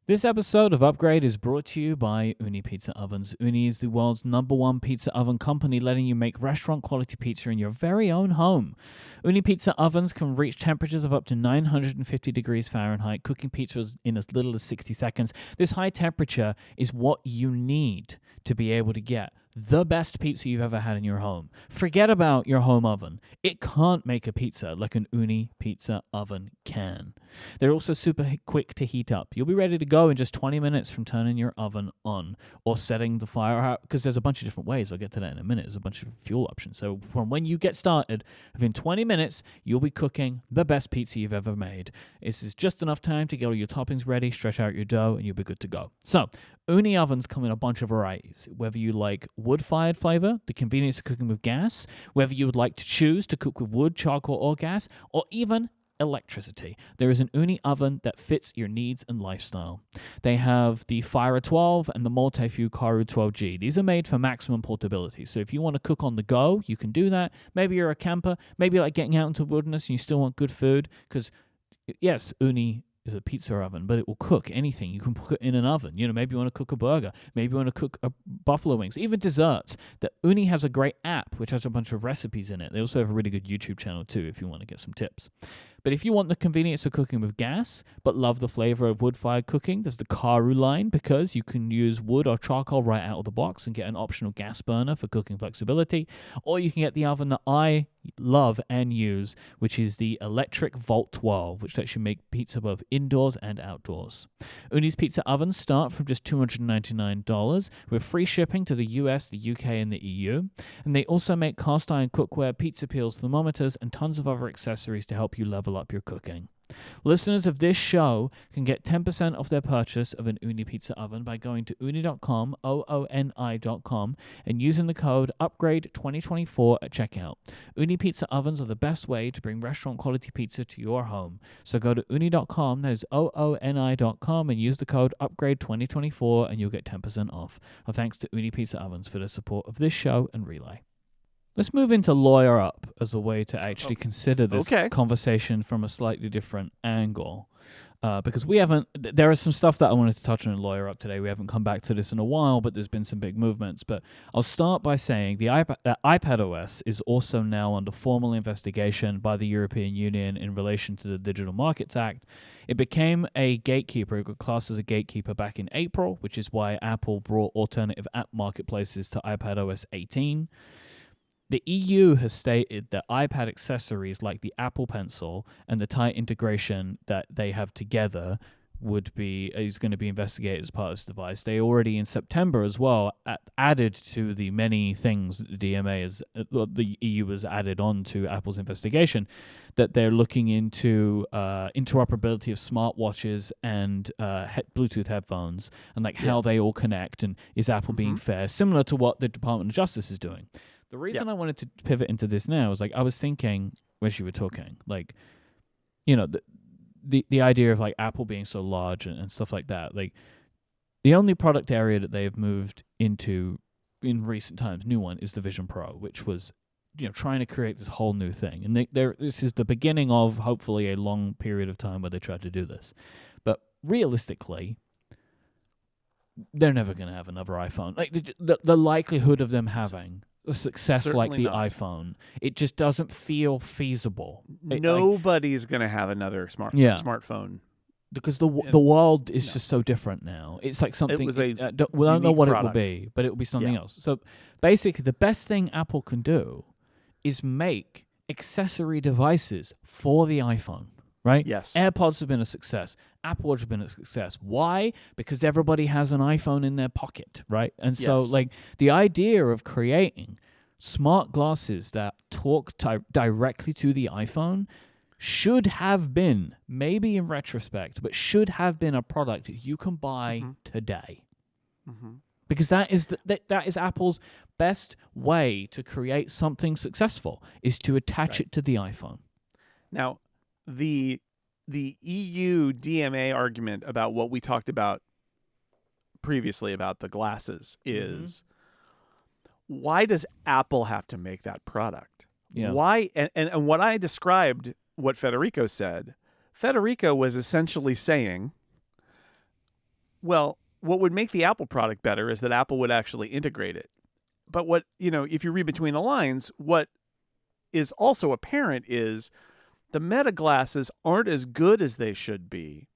This episode of Upgrade is brought to you by Uni Pizza Ovens. Uni is the world's #1 pizza oven company, letting you make restaurant-quality pizza in your very own home. Uni Pizza Ovens can reach temperatures of up to 950 degrees Fahrenheit, cooking pizzas in as little as 60 seconds. This high temperature is what you need to be able to get the best pizza you've ever had in your home. Forget about your home oven. It can't make a pizza like an Uni Pizza Oven can. They're also super quick to heat up. You'll be ready to go in just 20 minutes from turning your oven on or setting the fire out, because there's a bunch of different ways. I'll get to that in a minute. There's a bunch of fuel options. So from when you get started, within 20 minutes, you'll be cooking the best pizza you've ever made. This is just enough time to get all your toppings ready, stretch out your dough, and you'll be good to go. So Uni ovens come in a bunch of varieties, whether you like wood-fired flavor, the convenience of cooking with gas, whether you would like to choose to cook with wood, charcoal, or gas, or even electricity. There is an Uni oven that fits your needs and lifestyle. They have the Fira 12 and the Multifu Karu 12G. These are made for maximum portability. So if you want to cook on the go, you can do that. Maybe you're a camper. Maybe you like getting out into the wilderness and you still want good food. Because, yes, Uni is a pizza oven, but it will cook anything. You can put it in an oven. Maybe you want to cook a burger. Maybe you want to cook buffalo wings, even desserts. The Uni has a great app, which has a bunch of recipes in it. They also have a really good YouTube channel, too, if you want to get some tips. But if you want the convenience of cooking with gas, but love the flavor of wood-fired cooking, there's the Karu line, because you can use wood or charcoal right out of the box and get an optional gas burner for cooking flexibility. Or you can get the oven that I love and use, which is the Electric Volt 12, which lets you make pizza both indoors and outdoors. Uni's pizza ovens start from just $299 with free shipping to the US, the UK, and the EU. And they also make cast iron cookware, pizza peels, thermometers, and tons of other accessories to help you level up your cooking. Listeners of this show can get 10% off their purchase of an Uni pizza oven by going to uni.com, OONI.com, and using the code UPGRADE2024 at checkout. Uni pizza ovens are the best way to bring restaurant quality pizza to your home. So go to uni.com, that is OONI.com, and use the code UPGRADE2024 and you'll get 10% off. Our thanks to Uni pizza ovens for the support of this show and Relay. Let's move into Lawyer Up as a way to actually consider this conversation from a slightly different angle. Because there is some stuff that I wanted to touch on in Lawyer Up today. We haven't come back to this in a while, but there's been some big movements. But I'll start by saying that iPadOS is also now under formal investigation by the European Union in relation to the Digital Markets Act. It became a gatekeeper, it got classed as a gatekeeper back in April, which is why Apple brought alternative app marketplaces to iPadOS 18. The EU has stated that iPad accessories like the Apple Pencil and the tight integration that they have together is going to be investigated as part of this device. They already in September as well added to the many things that the EU has added on to Apple's investigation, that they're looking into interoperability of smartwatches and Bluetooth headphones and how they all connect, and is Apple being fair, similar to what the Department of Justice is doing. The reason I wanted to pivot into this now is I was thinking as you were talking, the idea of Apple being so large and stuff like that. The only product area that they have moved into in recent times, new one, is the Vision Pro, which was trying to create this whole new thing. And this is the beginning of hopefully a long period of time where they tried to do this. But realistically, they're never going to have another iPhone. The likelihood of them having a success Certainly like the not. iPhone, it just doesn't feel feasible. Nobody's going to have another smartphone. Because the world is just so different now. It's like something, we don't know what product. It will be, but it will be something else. So basically, the best thing Apple can do is make accessory devices for the iPhone, right? Yes. AirPods have been a success. Apple Watch have been a success. Why? Because everybody has an iPhone in their pocket, right? And so the idea of creating smart glasses that talk directly to the iPhone should have been, maybe in retrospect, but should have been a product you can buy today. Because that is Apple's best way to create something successful, is to attach it to the iPhone. Now, the EU DMA argument about what we talked about previously about the glasses is, why does Apple have to make that product? Yeah. Why? And what I described, what Federico said, Federico was essentially saying, well, what would make the Apple product better is that Apple would actually integrate it. But what, if you read between the lines, what is also apparent is the Meta glasses aren't as good as they should be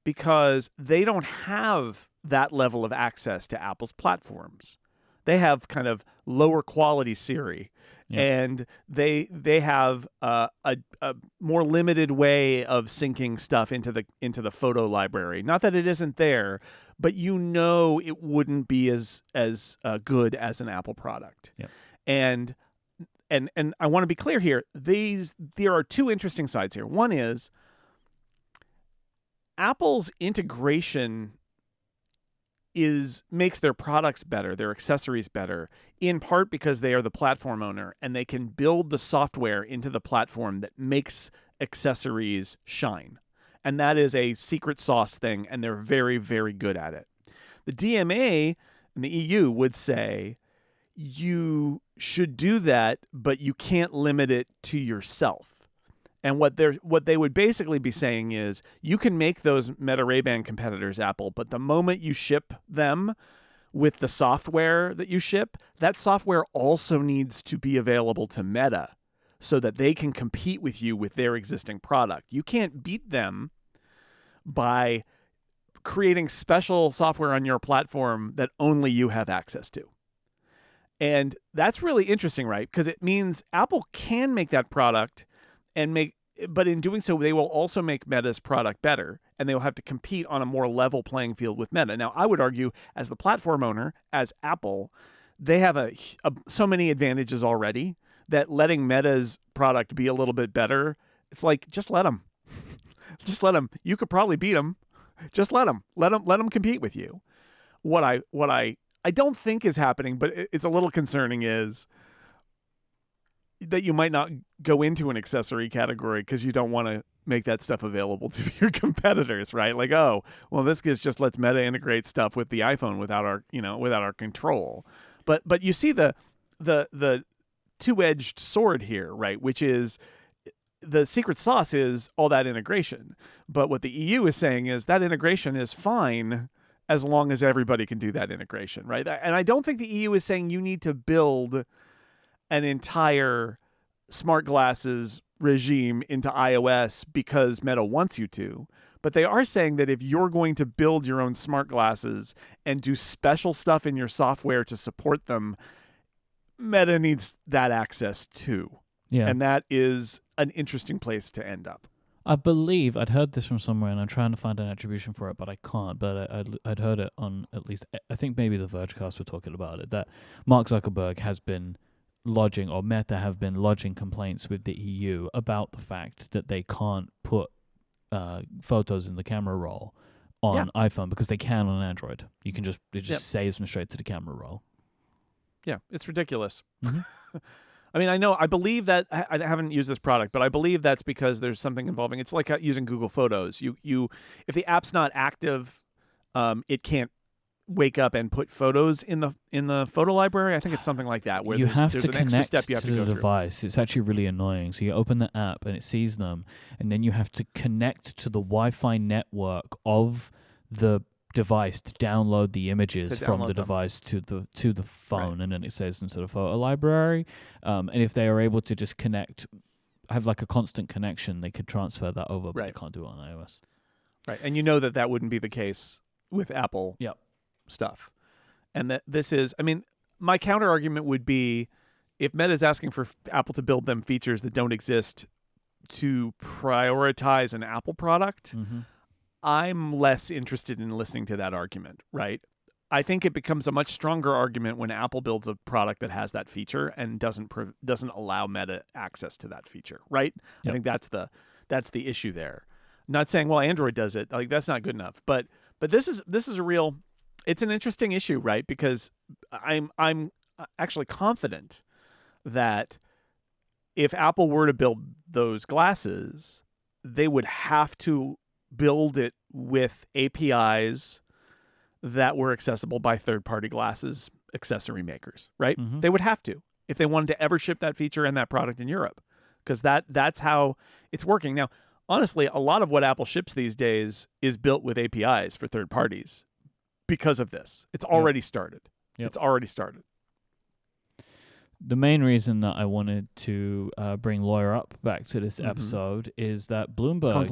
because they don't have that level of access to Apple's platforms. They have kind of lower quality Siri, and they have a more limited way of syncing stuff into the photo library. Not that it isn't there, but it wouldn't be as good as an Apple product. Yeah. And I want to be clear here. There are two interesting sides here. One is Apple's integration makes their products better, their accessories better, in part because they are the platform owner and they can build the software into the platform that makes accessories shine. And that is a secret sauce thing, and they're very, very good at it. The DMA and the EU would say you should do that, but you can't limit it to yourself. And what they would basically be saying is you can make those Meta Ray-Ban competitors, Apple, but the moment you ship them with the software that you ship, that software also needs to be available to Meta so that they can compete with you with their existing product. You can't beat them by creating special software on your platform that only you have access to. And that's really interesting, right? Because it means Apple can make that product but in doing so, they will also make Meta's product better, and they will have to compete on a more level playing field with Meta. Now, I would argue, as the platform owner, as Apple, they have so many advantages already that letting Meta's product be a little bit better, it's like, just let them. Just let them. You could probably beat them. Just let them. Let them compete with you. What I don't think is happening, but it's a little concerning, is that you might not go into an accessory category because you don't want to make that stuff available to your competitors, right? Like, oh, well, this just lets Meta integrate stuff with the iPhone without our control. But you see the two-edged sword here, right? Which is the secret sauce is all that integration. But what the EU is saying is that integration is fine as long as everybody can do that integration, right? And I don't think the EU is saying you need to build an entire smart glasses regime into iOS because Meta wants you to. But they are saying that if you're going to build your own smart glasses and do special stuff in your software to support them, Meta needs that access too. Yeah. And that is an interesting place to end up. I believe I'd heard this from somewhere, and I'm trying to find an attribution for it, but I can't. But I'd heard it on, at least, I think maybe the Vergecast were talking about it, that Mark Zuckerberg has been lodging, or Meta have been lodging complaints with the EU about the fact that they can't put photos in the camera roll on iPhone because they can on Android. You can it just saves them straight to the camera roll. Yeah, it's ridiculous. Mm-hmm. I mean, I believe that, I haven't used this product, but I believe that's because there's something involving, it's like using Google Photos. If the app's not active, it can't wake up and put photos in the photo library. I think it's something like that, where you have there's to an extra connect step you have to to go the through. device. It's actually really annoying. So you open the app and it sees them, and then you have to connect to the Wi-Fi network of the device to download the images from the device to the phone, right. And then it saves into the photo library. And if they are able to just have like a constant connection, they could transfer that over, but they can't do it on iOS. Right, and you know that wouldn't be the case with Apple stuff. And that this is, I mean, my counter argument would be, if Meta is asking for Apple to build them features that don't exist to prioritize an Apple product, I'm less interested in listening to that argument, right? I think it becomes a much stronger argument when Apple builds a product that has that feature and doesn't allow Meta access to that feature, right? Yep. I think that's the issue there. I'm not saying, well, Android does it, like that's not good enough, but this is a real, it's an interesting issue, right? Because I'm actually confident that if Apple were to build those glasses, they would have to build it with APIs that were accessible by third-party glasses accessory makers, right? Mm-hmm. They would have to if they wanted to ever ship that feature and that product in Europe, because that's how it's working. Now, honestly, a lot of what Apple ships these days is built with APIs for third parties because of this. It's already started. Yep. It's already started. The main reason that I wanted to bring Lawyer Up back to this episode is that Bloomberg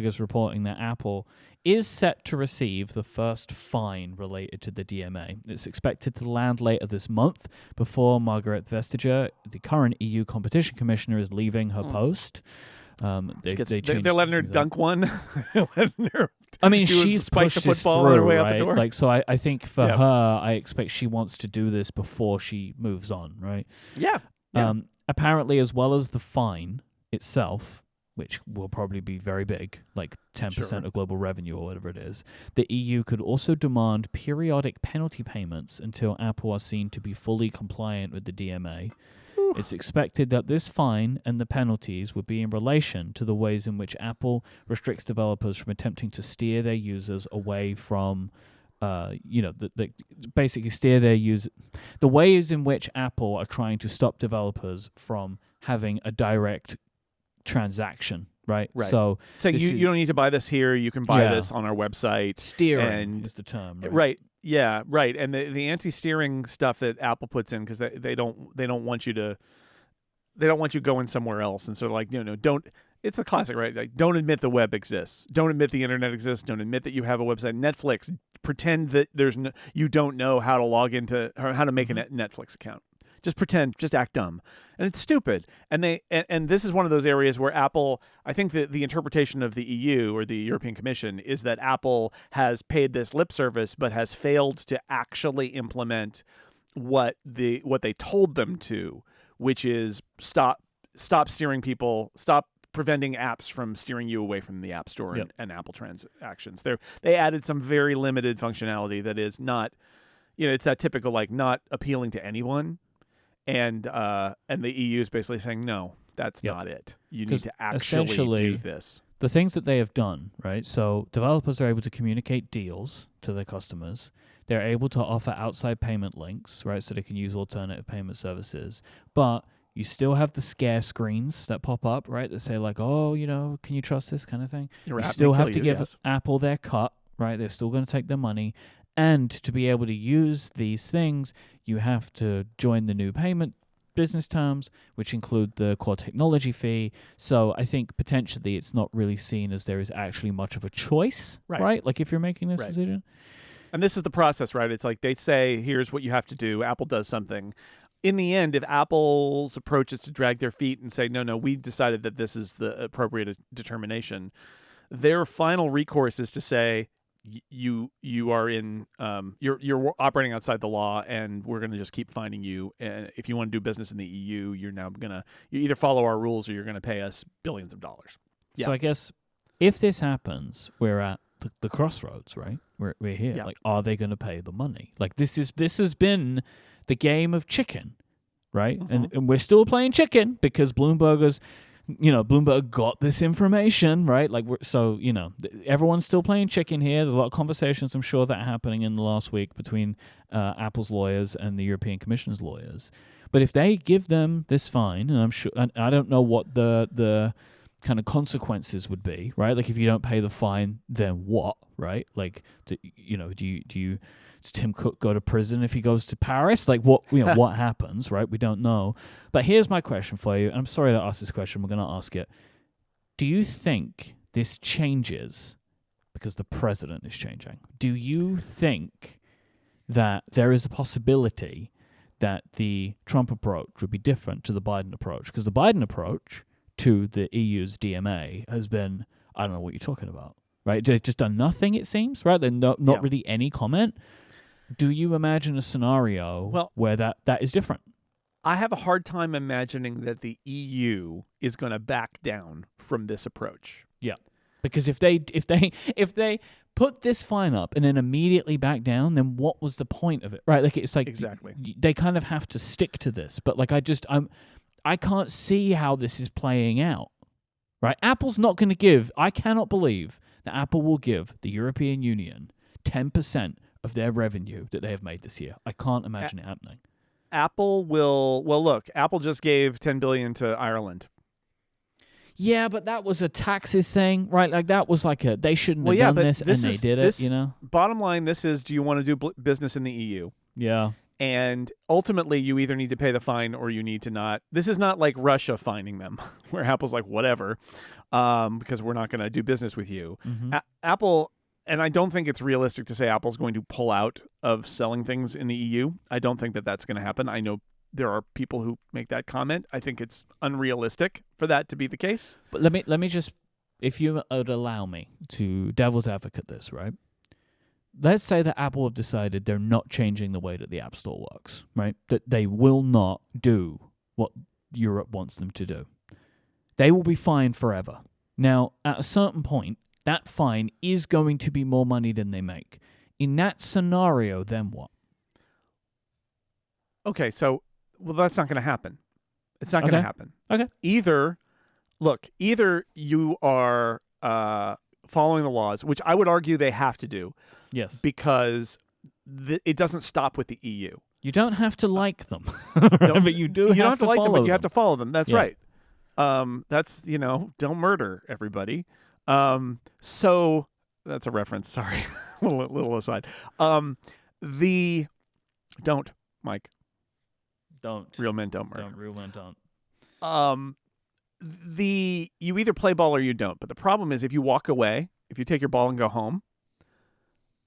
is reporting that Apple is set to receive the first fine related to the DMA. It's expected to land later this month before Margaret Vestager, the current EU competition commissioner, is leaving her post. They're letting her dunk one. I mean, she's pushed the football through, on her way right? out the door. Like, so I think for her, I expect she wants to do this before she moves on, right? Yeah. Apparently, as well as the fine itself, which will probably be very big, like 10% of global revenue or whatever it is, the EU could also demand periodic penalty payments until Apple are seen to be fully compliant with the DMA. It's expected that this fine and the penalties would be in relation to the ways in which Apple restricts developers from attempting to steer their users away from, basically steer their user, the ways in which Apple are trying to stop developers from having a direct transaction. Right. So you don't need to buy this here. You can buy this on our website. Steering is the term. Right. Yeah. Right. And the anti-steering stuff that Apple puts in, because they don't want you going somewhere else. And so don't. It's a classic, right? Like, don't admit the web exists. Don't admit the internet exists. Don't admit that you have a website. Netflix, pretend that you don't know how to log into or how to make a Netflix account. Just pretend, just act dumb. And it's stupid. And this is one of those areas where Apple, I think that the interpretation of the EU or the European Commission is that Apple has paid this lip service but has failed to actually implement what they told them to, which is stop steering people, stop preventing apps from steering you away from the App Store and Apple transactions. They added some very limited functionality that is not, it's that typical not appealing to anyone. And the EU is basically saying, no, that's not it. You need to actually do this. The things that they have done, right? So developers are able to communicate deals to their customers. They're able to offer outside payment links, right? So they can use alternative payment services. But you still have the scare screens that pop up, right? That say can you trust this kind of thing? You still have to give Apple their cut, right? They're still going to take their money. And to be able to use these things, you have to join the new payment business terms, which include the core technology fee. So I think potentially it's not really seen as there is actually much of a choice, right? Like if you're making this decision. And this is the process, right? It's like they say, here's what you have to do. Apple does something. In the end, if Apple's approach is to drag their feet and say, no, we decided that this is the appropriate determination, their final recourse is to say, you are in you're operating outside the law, and we're going to just keep finding you. And if you want to do business in the EU, you either follow our rules or you're going to pay us billions of dollars. Yeah. So I guess if this happens, we're at the crossroads, right? We're here. Yeah. Like, are they going to pay the money? Like this has been the game of chicken, right? Mm-hmm. And we're still playing chicken because Bloomberg got this information, right? Like, everyone's still playing chicken here. There's a lot of conversations, I'm sure, that are happening in the last week between Apple's lawyers and the European Commission's lawyers. But if they give them this fine, and I'm sure, and I don't know what the kind of consequences would be, right? Like, if you don't pay the fine, then what, right? Like, do you does Tim Cook go to prison if he goes to Paris? Like, what what happens, right? We don't know. But here's my question for you. And I'm sorry to ask this question. We're going to ask it. Do you think this changes because the president is changing? Do you think that there is a possibility that the Trump approach would be different to the Biden approach? Because the Biden approach to the EU's DMA has been, I don't know what you're talking about, right? They've just done nothing, it seems, right? There's not really any comment. Do you imagine a scenario where that is different? I have a hard time imagining that the EU is going to back down from this approach. Yeah, because if they put this fine up and then immediately back down, then what was the point of it, right? Like, it's like exactly they kind of have to stick to this. But like, I can't see how this is playing out, right? Apple's not going to give. I cannot believe that Apple will give the European Union 10% of their revenue that they have made this year. I can't imagine it happening. Apple will. Well, look, Apple just gave $10 billion to Ireland. Yeah, but that was a taxes thing, right? Like, that was like they shouldn't have done this, and they did it. Bottom line, this is: do you want to do business in the EU? Yeah. And ultimately, you either need to pay the fine or you need to not. This is not like Russia fining them, where Apple's like, whatever, because we're not going to do business with you. Mm-hmm. Apple. And I don't think it's realistic to say Apple's going to pull out of selling things in the EU. I don't think that that's going to happen. I know there are people who make that comment. I think it's unrealistic for that to be the case. But let me just, if you would allow me to devil's advocate this, right? Let's say that Apple have decided they're not changing the way that the App Store works, right? That they will not do what Europe wants them to do. They will be fined forever. Now, at a certain point, that fine is going to be more money than they make. In that scenario, then what? Okay, so, that's not going to happen. It's not going to happen. Okay. Either you are following the laws, which I would argue they have to do. Yes. Because it doesn't stop with the EU. You don't have to like them, right? But you do. You don't have to like them, but them. you have to follow them. That's right. That's don't murder everybody. So that's a reference. Sorry, little aside. Don't, Mike. Don't. Real men don't murder. Real men don't. You either play ball or you don't. But the problem is, if you walk away, if you take your ball and go home,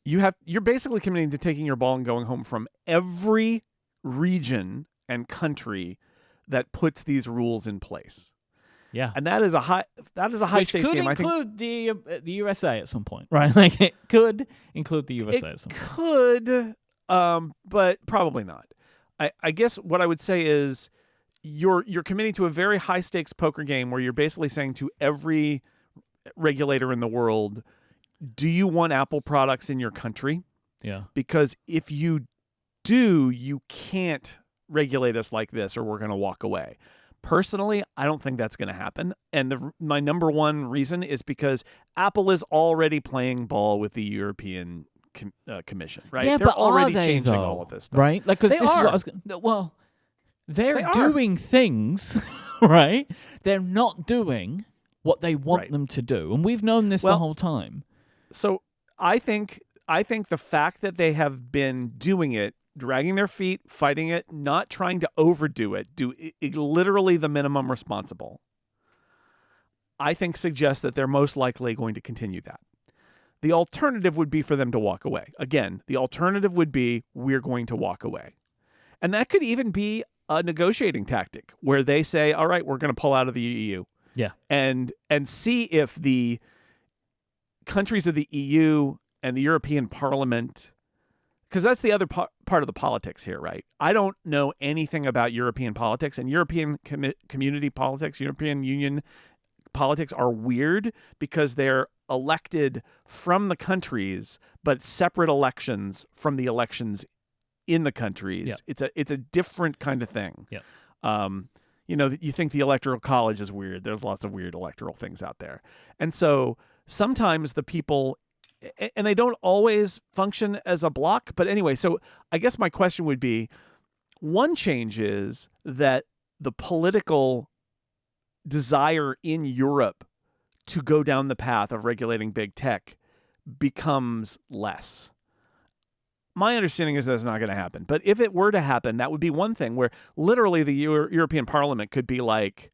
you're basically committing to taking your ball and going home from every region and country that puts these rules in place. Yeah, and that is a high stakes game. Which could include the USA at some point, right? Like it could include the USA at some point. Could, but probably not. I guess what I would say is you're committing to a very high stakes poker game where you're basically saying to every regulator in the world, do you want Apple products in your country? Yeah. Because if you do, you can't regulate us like this or we're going to walk away. Personally, I don't think that's going to happen. And my number one reason is because Apple is already playing ball with the European Commission, right? Yeah, They're but already changing though? all of this stuff. Right? Like, because this are. is what they're doing things, right? They're not doing what they want them to do. And we've known this the whole time. So I think the fact that they have been doing it, dragging their feet, fighting it, not trying to overdo it, literally the minimum responsible, I think suggests that they're most likely going to continue that. The alternative would be for them to walk away. Again, the alternative would be we're going to walk away. And that could even be a negotiating tactic where they say, all right, we're going to pull out of the EU. Yeah. And see if the countries of the EU and the European Parliament, because that's the other part of the politics here, right? I don't know anything about European politics, and European community politics, European Union politics are weird because they're elected from the countries, but separate elections from the elections in the countries. Yeah. It's a different kind of thing. Yeah. You think the Electoral College is weird. There's lots of weird electoral things out there. And so sometimes the people, and they don't always function as a block. But anyway, so I guess my question would be, one change is that the political desire in Europe to go down the path of regulating big tech becomes less. My understanding is that's not going to happen. But if it were to happen, that would be one thing where literally the European Parliament could be like,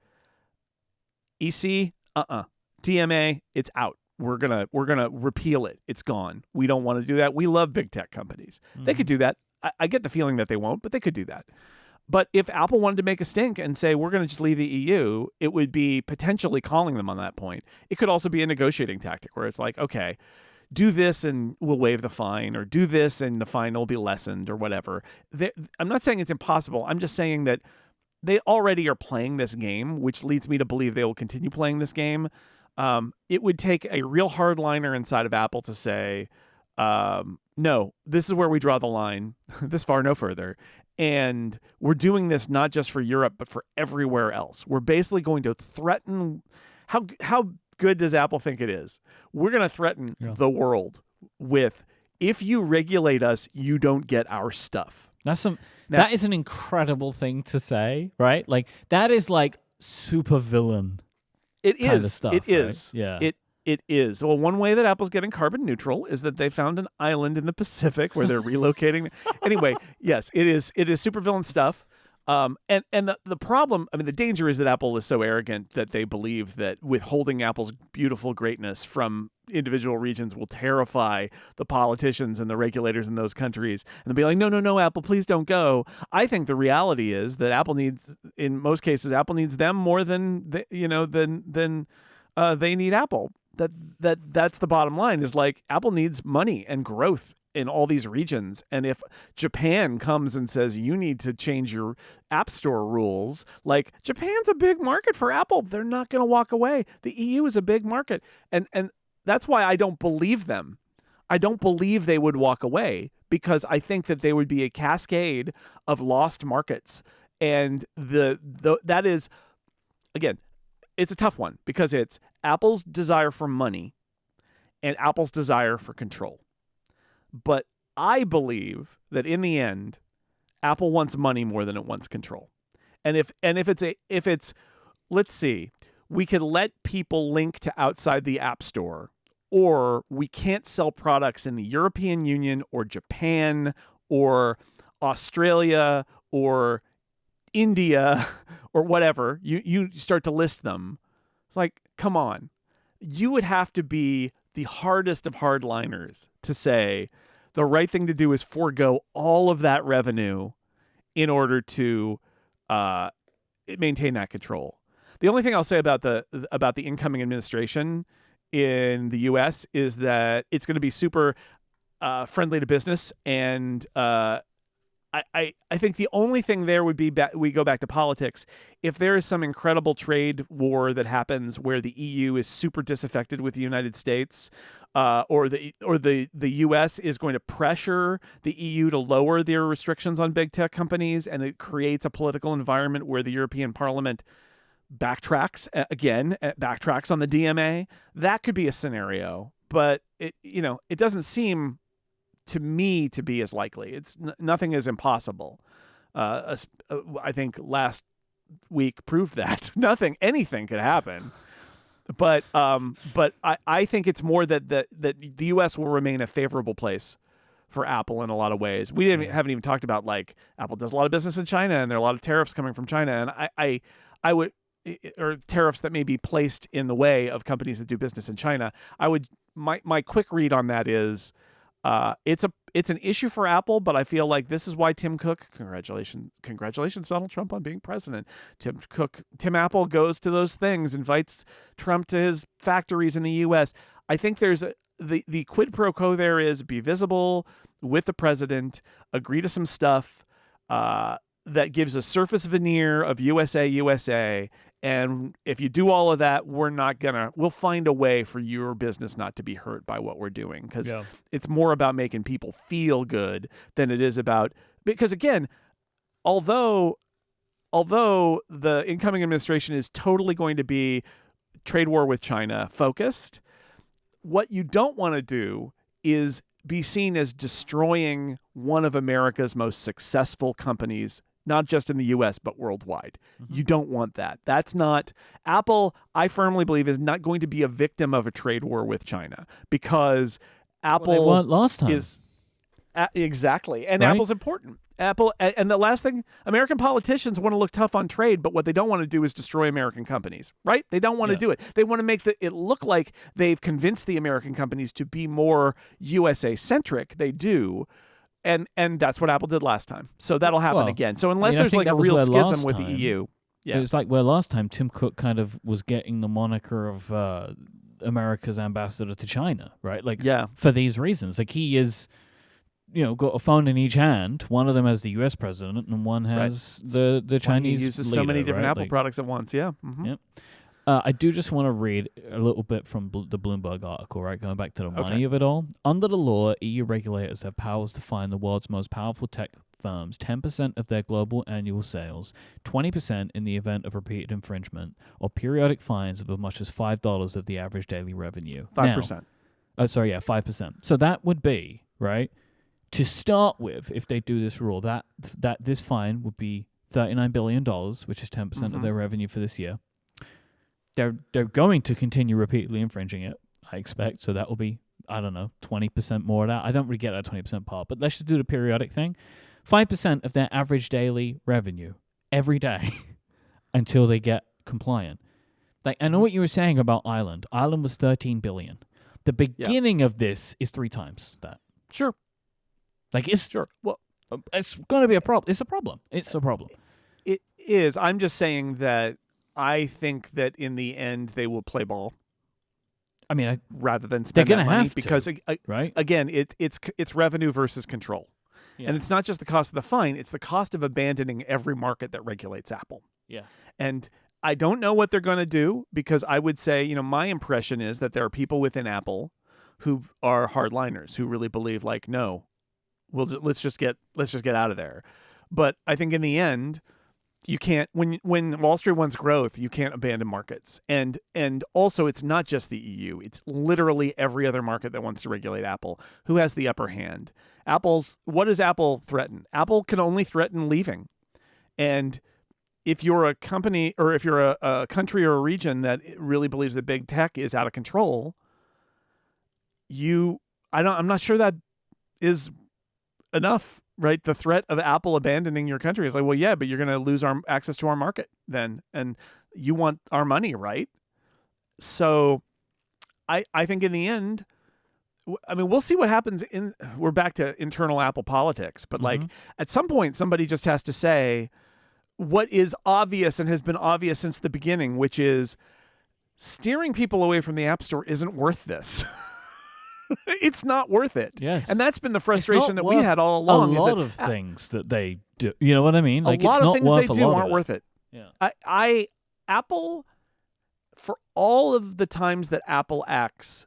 EC, DMA, it's out. We're gonna repeal it. It's gone. We don't want to do that. We love big tech companies. Mm-hmm. They could do that. I get the feeling that they won't, but they could do that. But if Apple wanted to make a stink and say, we're going to just leave the EU, it would be potentially calling them on that point. It could also be a negotiating tactic where it's like, okay, do this and we'll waive the fine, or do this and the fine will be lessened, or whatever. I'm not saying it's impossible. I'm just saying that they already are playing this game, which leads me to believe they will continue playing this game. It would take a real hardliner inside of Apple to say, no, this is where we draw the line, this far, no further. And we're doing this not just for Europe, but for everywhere else. We're basically going to threaten, how good does Apple think it is? We're going to threaten the world with, if you regulate us, you don't get our stuff. That is an incredible thing to say, right? Like, that is like super villain. It is. Kind of stuff, it is. Right? Yeah. It is. Well, one way that Apple's getting carbon neutral is that they found an island in the Pacific where they're relocating. Anyway, yes, it is supervillain stuff. And the problem, I mean, the danger is that Apple is so arrogant that they believe that withholding Apple's beautiful greatness from individual regions will terrify the politicians and the regulators in those countries, and they'll be like, no, Apple, please don't go. I think the reality is that Apple needs, in most cases, Apple needs them more than they need Apple. That's the bottom line, is like Apple needs money and growth in all these regions. And if Japan comes and says, you need to change your app store rules, like, Japan's a big market for Apple. They're not going to walk away. The EU is a big market. And that's why I don't believe them. I don't believe they would walk away, because I think that they would be a cascade of lost markets. And that is, again, it's a tough one because it's Apple's desire for money and Apple's desire for control. But I believe that in the end, Apple wants money more than it wants control. And if it's let's see, we could let people link to outside the App Store, or we can't sell products in the European Union or Japan or Australia or India or whatever. You start to list them. It's like, come on. You would have to be the hardest of hardliners to say the right thing to do is forego all of that revenue in order to maintain that control. The only thing I'll say about the incoming administration in the U.S. is that it's going to be super friendly to business, and I think the only thing there would be we go back to politics. If there is some incredible trade war that happens where the EU is super disaffected with the United States, or the U.S. is going to pressure the EU to lower their restrictions on big tech companies, and it creates a political environment where the European Parliament backtracks on the DMA, that could be a scenario. But it doesn't seem to me to be as likely. It's nothing is impossible. I think last week proved that anything could happen. But I think it's more that the U.S. will remain a favorable place for Apple in a lot of ways. We haven't even talked about, like, Apple does a lot of business in China, and there are a lot of tariffs coming from China, and I would, or tariffs that may be placed in the way of companies that do business in China. My quick read on that is, it's an issue for Apple, but I feel like this is why Tim Cook, congratulations Donald Trump on being president. Tim Apple goes to those things, invites Trump to his factories in the U.S. I think there's the quid pro quo there is be visible with the president, agree to some stuff that gives a surface veneer of USA. And if you do all of that, we'll find a way for your business not to be hurt by what we're doing. Because it's more about making people feel good than it is about, because again, although the incoming administration is totally going to be trade war with China focused, what you don't want to do is be seen as destroying one of America's most successful companies, not just in the U.S., but worldwide. Mm-hmm. You don't want that. That's not Apple. I firmly believe is not going to be a victim of a trade war with China, because Apple they weren't last time. Is exactly, and right? Apple's important. Apple, and the last thing, American politicians want to look tough on trade, but what they don't want to do is destroy American companies, right? They don't want to do it. They want to make it look like they've convinced the American companies to be more USA centric. They do. And that's what Apple did last time. So that'll happen again. So unless there's like a real schism with the EU. Yeah. It was like where last time Tim Cook kind of was getting the moniker of America's ambassador to China, right? Like, for these reasons. Like, he is, got a phone in each hand. One of them has the U.S. president, and one has the Chinese he uses leader, so many different right? Apple products at once, Mm-hmm. Yep. I do just want to read a little bit from the Bloomberg article, right? Going back to the money of it all. Under the law, EU regulators have powers to fine the world's most powerful tech firms 10% of their global annual sales, 20% in the event of repeated infringement, or periodic fines of as much as $5 of the average daily revenue. 5%. 5%. So that would be, right, to start with, if they do this rule, that this fine would be $39 billion, which is 10% of their revenue for this year. They're going to continue repeatedly infringing it, I expect. So that will be, 20% more of that. I don't really get that 20% part, but let's just do the periodic thing. 5% of their average daily revenue every day until they get compliant. Like, I know what you were saying about Ireland. Ireland was $13 billion. The beginning of this is 3 times that. Sure. Like, it's sure. Well, it's going to be a problem. It's a problem. It's a problem. It is. I'm just saying that I think that in the end they will play ball. I mean, rather than spend that money, because right? Again, it's revenue versus control, and it's not just the cost of the fine; it's the cost of abandoning every market that regulates Apple. Yeah, and I don't know what they're going to do, because I would say, my impression is that there are people within Apple who are hardliners who really believe, like, no, let's just get out of there. But I think in the end, you can't, when Wall Street wants growth, you can't abandon markets. And also, it's not just the EU. It's literally every other market that wants to regulate Apple who has the upper hand. What does Apple threaten? Apple can only threaten leaving. And if you're a company, or if you're a country or a region that really believes that big tech is out of control, I'm not sure that is enough, right? The threat of Apple abandoning your country is like, well, yeah, but you're going to lose our access to our market then, and you want our money, right? So I think in the end, I mean, we'll see what happens. We're back to internal Apple politics, but like at some point, somebody just has to say what is obvious and has been obvious since the beginning, which is steering people away from the App Store isn't worth this. It's not worth it. Yes. And that's been the frustration that we had all along. A lot of things that they do. You know what I mean? Like, a lot it's of not things worth they do aren't it. worth it. Yeah. Apple, for all of the times that Apple acts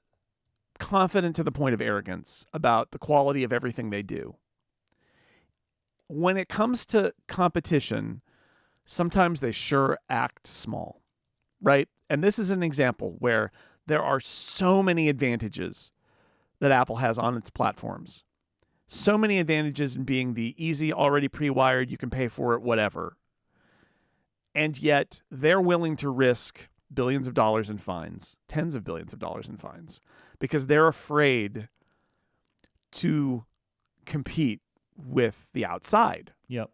confident to the point of arrogance about the quality of everything they do, when it comes to competition, sometimes they sure act small, right? And this is an example where there are so many advantages that Apple has on its platforms. So many advantages in being the easy, already pre-wired, you can pay for it, whatever. And yet they're willing to risk billions of dollars in fines, tens of billions of dollars in fines, because they're afraid to compete with the outside. Yep.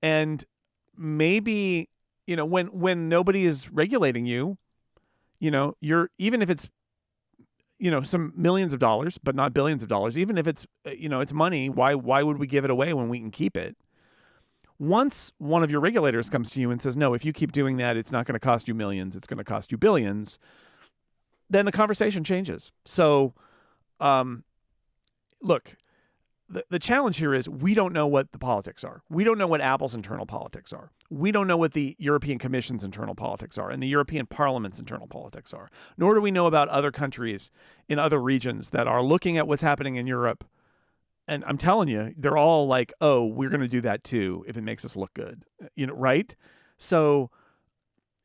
And maybe, when nobody is regulating you, you're, even if it's, some millions of dollars, but not billions of dollars, even if it's, it's money, why would we give it away when we can keep it? Once one of your regulators comes to you and says, no, if you keep doing that, it's not going to cost you millions, it's going to cost you billions, then the conversation changes. So, look, the challenge here is we don't know what the politics are. We don't know what Apple's internal politics are. We don't know what the European Commission's internal politics are and the European Parliament's internal politics are. Nor do we know about other countries in other regions that are looking at what's happening in Europe. And I'm telling you, they're all like, oh, we're going to do that too if it makes us look good. Right? So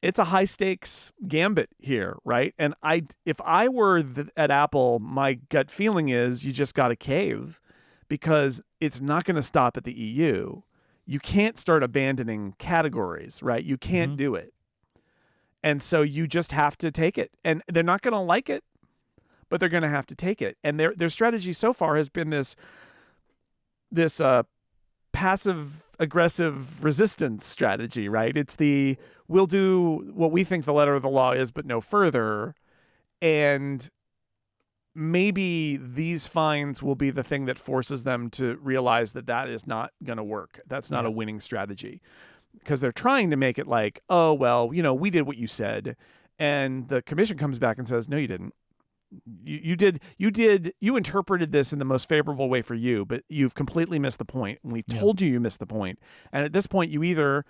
it's a high stakes gambit here, right? And if I were at Apple, my gut feeling is you just got to cave, because it's not going to stop at the EU. You can't start abandoning categories, right? You can't do it. And so you just have to take it. And they're not going to like it, but they're going to have to take it. And their strategy so far has been this passive aggressive resistance strategy, right? It's we'll do what we think the letter of the law is, but no further. And maybe these fines will be the thing that forces them to realize that is not going to work. That's not a winning strategy, because they're trying to make it like, oh, well, we did what you said. And the commission comes back and says, no, you didn't. You interpreted this in the most favorable way for you, but you've completely missed the point. And we told you missed the point. And at this point, you either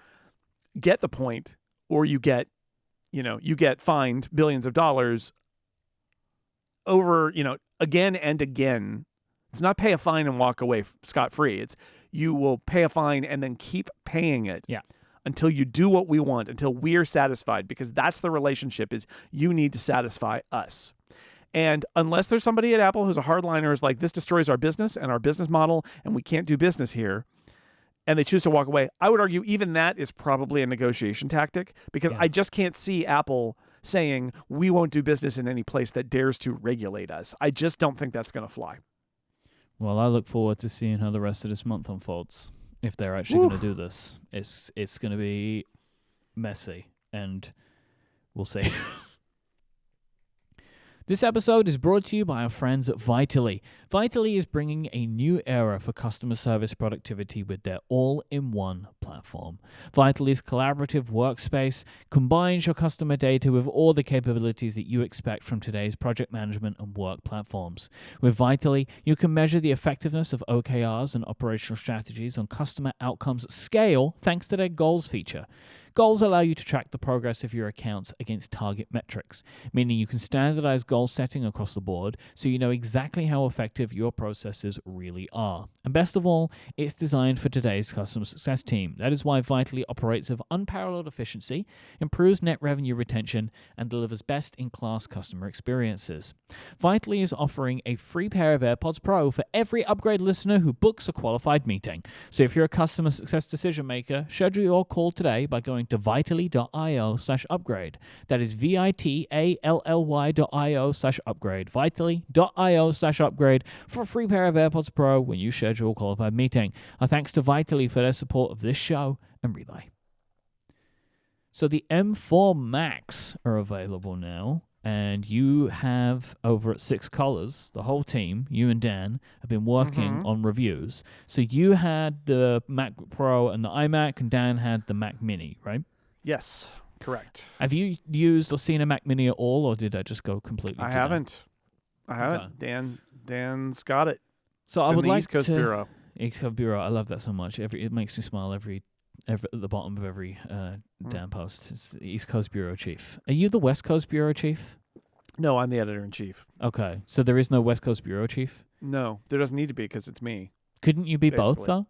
get the point or you get fined billions of dollars over, again and again. It's not pay a fine and walk away scot-free. It's you will pay a fine and then keep paying it until you do what we want, until we're satisfied, because that's the relationship, is you need to satisfy us. And unless there's somebody at Apple who's a hardliner, is like, this destroys our business and our business model and we can't do business here, and they choose to walk away, I would argue even that is probably a negotiation tactic, because I just can't see Apple saying we won't do business in any place that dares to regulate us. I just don't think that's going to fly. Well, I look forward to seeing how the rest of this month unfolds. If they're actually going to do this, it's going to be messy, and we'll see. This episode is brought to you by our friends at Vitally. Vitally is bringing a new era for customer service productivity with their all-in-one platform. Vitaly's collaborative workspace combines your customer data with all the capabilities that you expect from today's project management and work platforms. With Vitally, you can measure the effectiveness of OKRs and operational strategies on customer outcomes at scale thanks to their goals feature. Goals allow you to track the progress of your accounts against target metrics, meaning you can standardize goal setting across the board so you know exactly how effective your processes really are. And best of all, it's designed for today's customer success team. That is why Vitally operates with unparalleled efficiency, improves net revenue retention, and delivers best-in-class customer experiences. Vitally is offering a free pair of AirPods Pro for every Upgrade listener who books a qualified meeting. So if you're a customer success decision maker, schedule your call today by going to vitally.io/upgrade. That is vitally.io/upgrade. Vitally.io/upgrade for a free pair of AirPods Pro when you schedule a qualified meeting. Our thanks to Vitally for their support of this show and Relay. So the M4 Macs are available now, and you have over at Six Colors, the whole team, you and Dan, have been working on reviews. So you had the MacBook Pro and the iMac, and Dan had the Mac Mini, right? Yes, correct. Have you used or seen a Mac Mini at all, or did I just go completely? I haven't. Okay. Dan's got it. So it's I would like East Coast Bureau. East Coast Bureau. I love that so much. It makes me smile every at the bottom of every damn post. It's the East Coast Bureau Chief. Are you the West Coast Bureau Chief? No, I'm the editor-in-chief. Okay. So there is no West Coast Bureau Chief? No, there doesn't need to be because it's me. Couldn't you be both, though?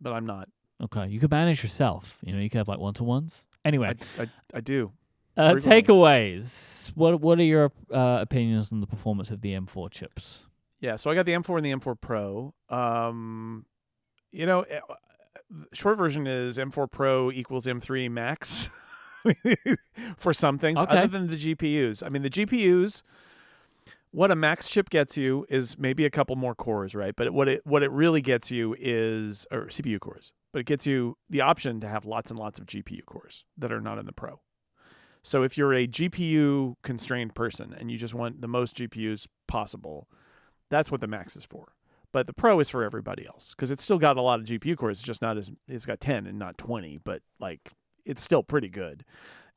But I'm not. Okay. You could manage yourself. You could have like one-to-ones. Anyway. I do. Takeaways. What are your opinions on the performance of the M4 chips? Yeah, so I got the M4 and the M4 Pro. Short version is M4 Pro equals M3 Max. For some things, other than the GPUs. I mean, the GPUs, what a Max chip gets you is maybe a couple more cores, right? But what it really gets you is, or CPU cores, but it gets you the option to have lots and lots of GPU cores that are not in the Pro. So if you're a GPU constrained person and you just want the most GPUs possible, that's what the Max is for. But the Pro is for everybody else because it's still got a lot of GPU cores. It's just not it's got 10 and not 20, but like, it's still pretty good.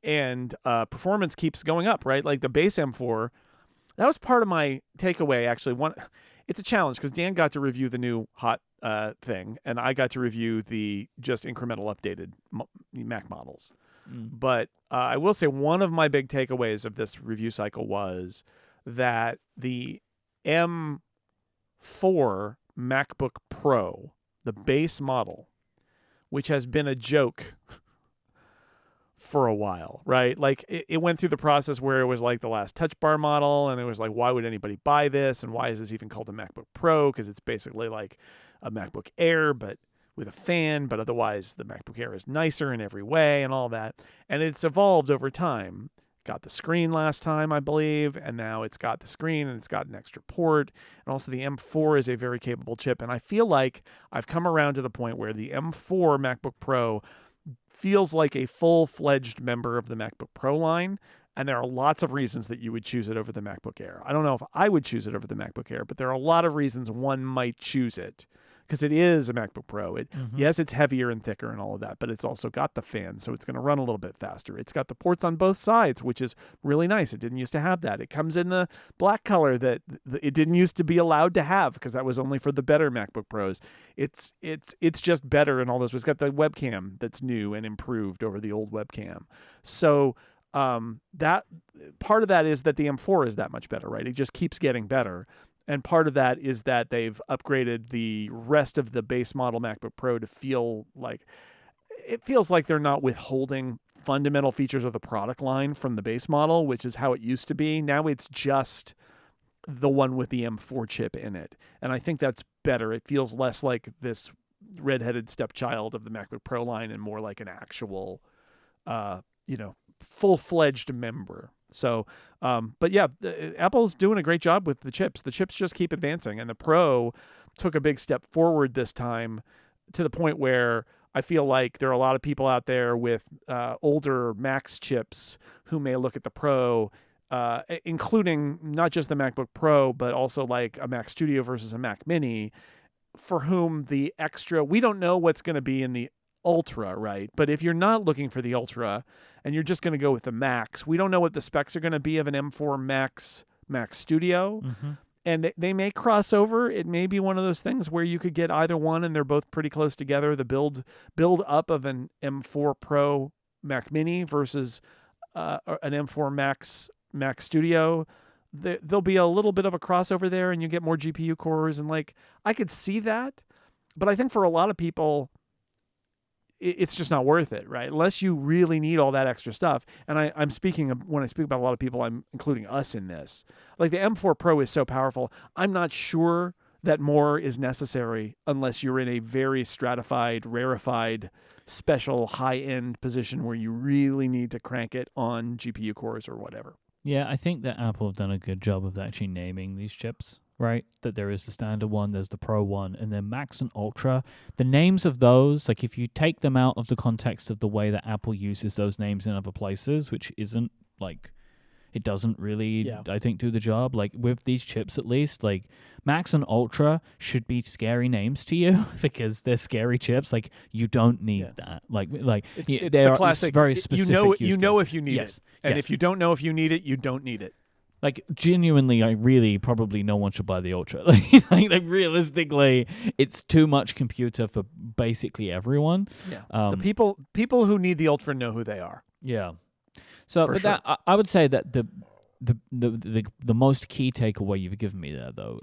And performance keeps going up, right? Like the base M4, that was part of my takeaway, actually. It's a challenge because Dan got to review the new hot thing, and I got to review the just incremental updated Mac models. But I will say one of my big takeaways of this review cycle was that the M4 MacBook Pro, the base model, which has been a joke for a while, right? Like it went through the process where it was like the last Touch Bar model, and it was like, why would anybody buy this? And why is this even called a MacBook Pro? Because it's basically like a MacBook Air, but with a fan, but otherwise the MacBook Air is nicer in every way and all that. And it's evolved over time. Got the screen last time, I believe, and now it's got the screen and it's got an extra port. And also the M4 is a very capable chip. And I feel like I've come around to the point where the M4 MacBook Pro feels like a full-fledged member of the MacBook Pro line, and there are lots of reasons that you would choose it over the MacBook Air. I don't know if I would choose it over the MacBook Air, but there are a lot of reasons one might choose it because it is a MacBook Pro. Yes, it's heavier and thicker and all of that, but it's also got the fan, so it's going to run a little bit faster. It's got the ports on both sides, which is really nice. It didn't used to have that. It comes in the black color that it didn't used to be allowed to have because that was only for the better MacBook Pros. It's just better in all those ways. It's got the webcam that's new and improved over the old webcam. So that part of that is that the M4 is that much better, right? It just keeps getting better. And part of that is that they've upgraded the rest of the base model MacBook Pro to feel like they're not withholding fundamental features of the product line from the base model, which is how it used to be. Now it's just the one with the M4 chip in it. And I think that's better. It feels less like this redheaded stepchild of the MacBook Pro line and more like an actual, full-fledged member. So, but yeah, Apple's doing a great job with the chips. The chips just keep advancing, and the Pro took a big step forward this time to the point where I feel like there are a lot of people out there with older Max chips who may look at the Pro, including not just the MacBook Pro, but also like a Mac Studio versus a Mac Mini, for whom the extra, we don't know what's going to be in the Ultra, right? But if you're not looking for the Ultra and you're just going to go with the Max, we don't know what the specs are going to be of an M4 Max Studio. and they may cross over. It may be one of those things where you could get either one and they're both pretty close together. The build up of an M4 Pro Mac Mini versus an M4 Mac Studio, there'll be a little bit of a crossover there, and you get more GPU cores, and like I could see that, but I think for a lot of people, it's just not worth it, right? Unless you really need all that extra stuff. And I'm speaking of, when I speak about a lot of people, I'm including us in this. Like the M4 Pro is so powerful. I'm not sure that more is necessary unless you're in a very stratified, rarefied, special high-end position where you really need to crank it on GPU cores or whatever. Yeah, I think that Apple have done a good job of actually naming these chips, right? That there is the standard one, there's the Pro one, and then Max and Ultra. The names of those, like if you take them out of the context of the way that Apple uses those names in other places, which isn't like, it doesn't really, I think, do the job. Like with these chips at least, like Max and Ultra should be scary names to you because they're scary chips. Like you don't need that. Like it's they the are classic, very specific. You know if you need it. And yes. if you don't know if you need it, you don't need it. Like genuinely, I really probably no one should buy the Ultra. like realistically, it's too much computer for basically everyone. Yeah. The people who need the Ultra know who they are. Yeah. So, For but sure. that I would say that the most key takeaway you've given me there, though,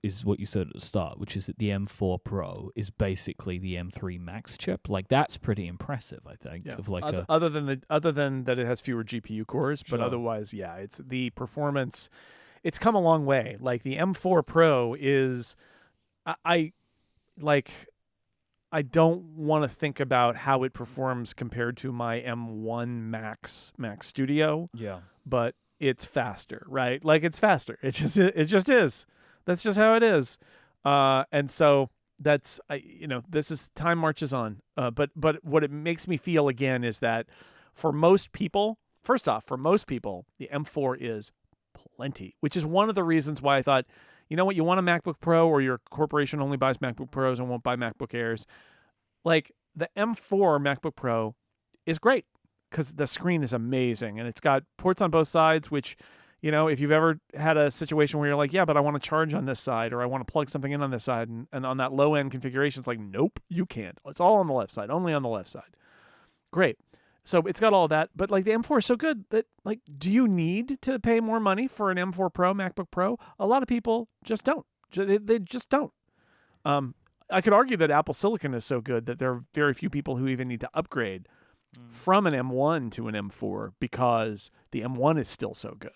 is what you said at the start, which is that the M4 Pro is basically the M3 Max chip. Like that's pretty impressive, I think. Yeah. Of like other than that, it has fewer GPU cores, but Sure. otherwise, yeah, it's the performance. It's come a long way. Like the M4 Pro is, I don't want to think about how it performs compared to my M1 Mac Studio. Yeah. But it's faster, right? Like it's faster. It just is. That's just how it is. And so that's this is time marches on. But what it makes me feel again is that for most people, first off, the M4 is plenty, which is one of the reasons why I thought, you know what, you want a MacBook Pro or your corporation only buys MacBook Pros and won't buy MacBook Airs. Like the M4 MacBook Pro is great because the screen is amazing and it's got ports on both sides, which, if you've ever had a situation where you're like, yeah, but I want to charge on this side or I want to plug something in on this side, and on that low end configuration, it's like, nope, you can't. It's all on the left side, only on the left side. Great. So it's got all that, but like the M4 is so good that like, do you need to pay more money for an M4 Pro, MacBook Pro? A lot of people just don't. They just don't. I could argue that Apple Silicon is so good that there are very few people who even need to upgrade from an M1 to an M4 because the M1 is still so good.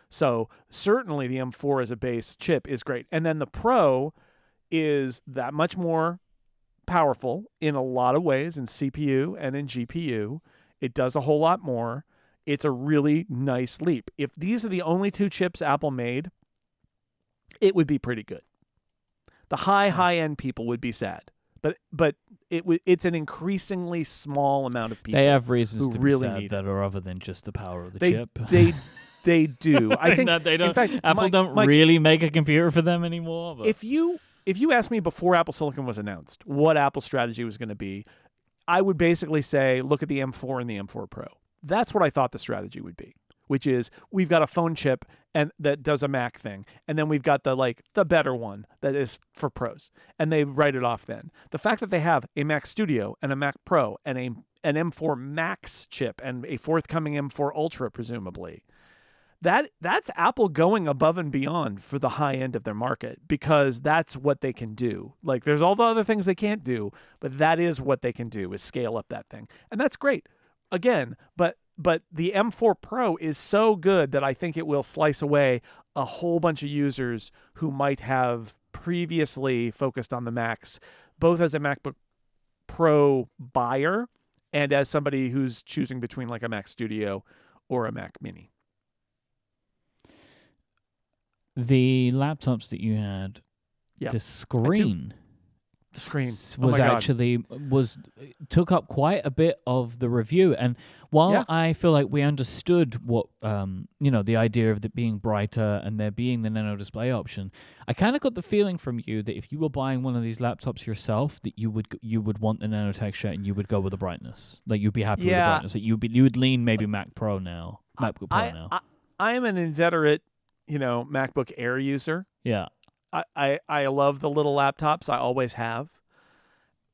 So certainly the M4 as a base chip is great. And then the Pro is that much more powerful in a lot of ways in CPU and in GPU. It does a whole lot more. It's a really nice leap. If these are the only two chips Apple made, it would be pretty good. The high-end people would be sad. But it's an increasingly small amount of people. They have reasons to be really sad need that are other than just the power of the they, chip. They do. I think that they don't. In fact, Apple don't really make a computer for them anymore. But. If you asked me before Apple Silicon was announced what Apple's strategy was going to be, I would basically say, look at the M4 and the M4 Pro. That's what I thought the strategy would be, which is we've got a phone chip and that does a Mac thing, and then we've got the better one that is for pros, and they write it off then. The fact that they have a Mac Studio and a Mac Pro and an M4 Max chip and a forthcoming M4 Ultra, presumably, that's Apple going above and beyond for the high end of their market because that's what they can do. Like there's all the other things they can't do, but that is what they can do is scale up that thing. And that's great. Again, but the M4 Pro is so good that I think it will slice away a whole bunch of users who might have previously focused on the Macs, both as a MacBook Pro buyer and as somebody who's choosing between like a Mac Studio or a Mac Mini. The laptops that you had, the screen took up quite a bit of the review. And while I feel like we understood what the idea of it being brighter and there being the nano display option, I kind of got the feeling from you that if you were buying one of these laptops yourself, that you would want the nano texture and you would go with the brightness. Like you'd be happy with the brightness. That you would lean maybe MacBook Pro now. I am an inveterate MacBook Air user. Yeah. I love the little laptops. I always have.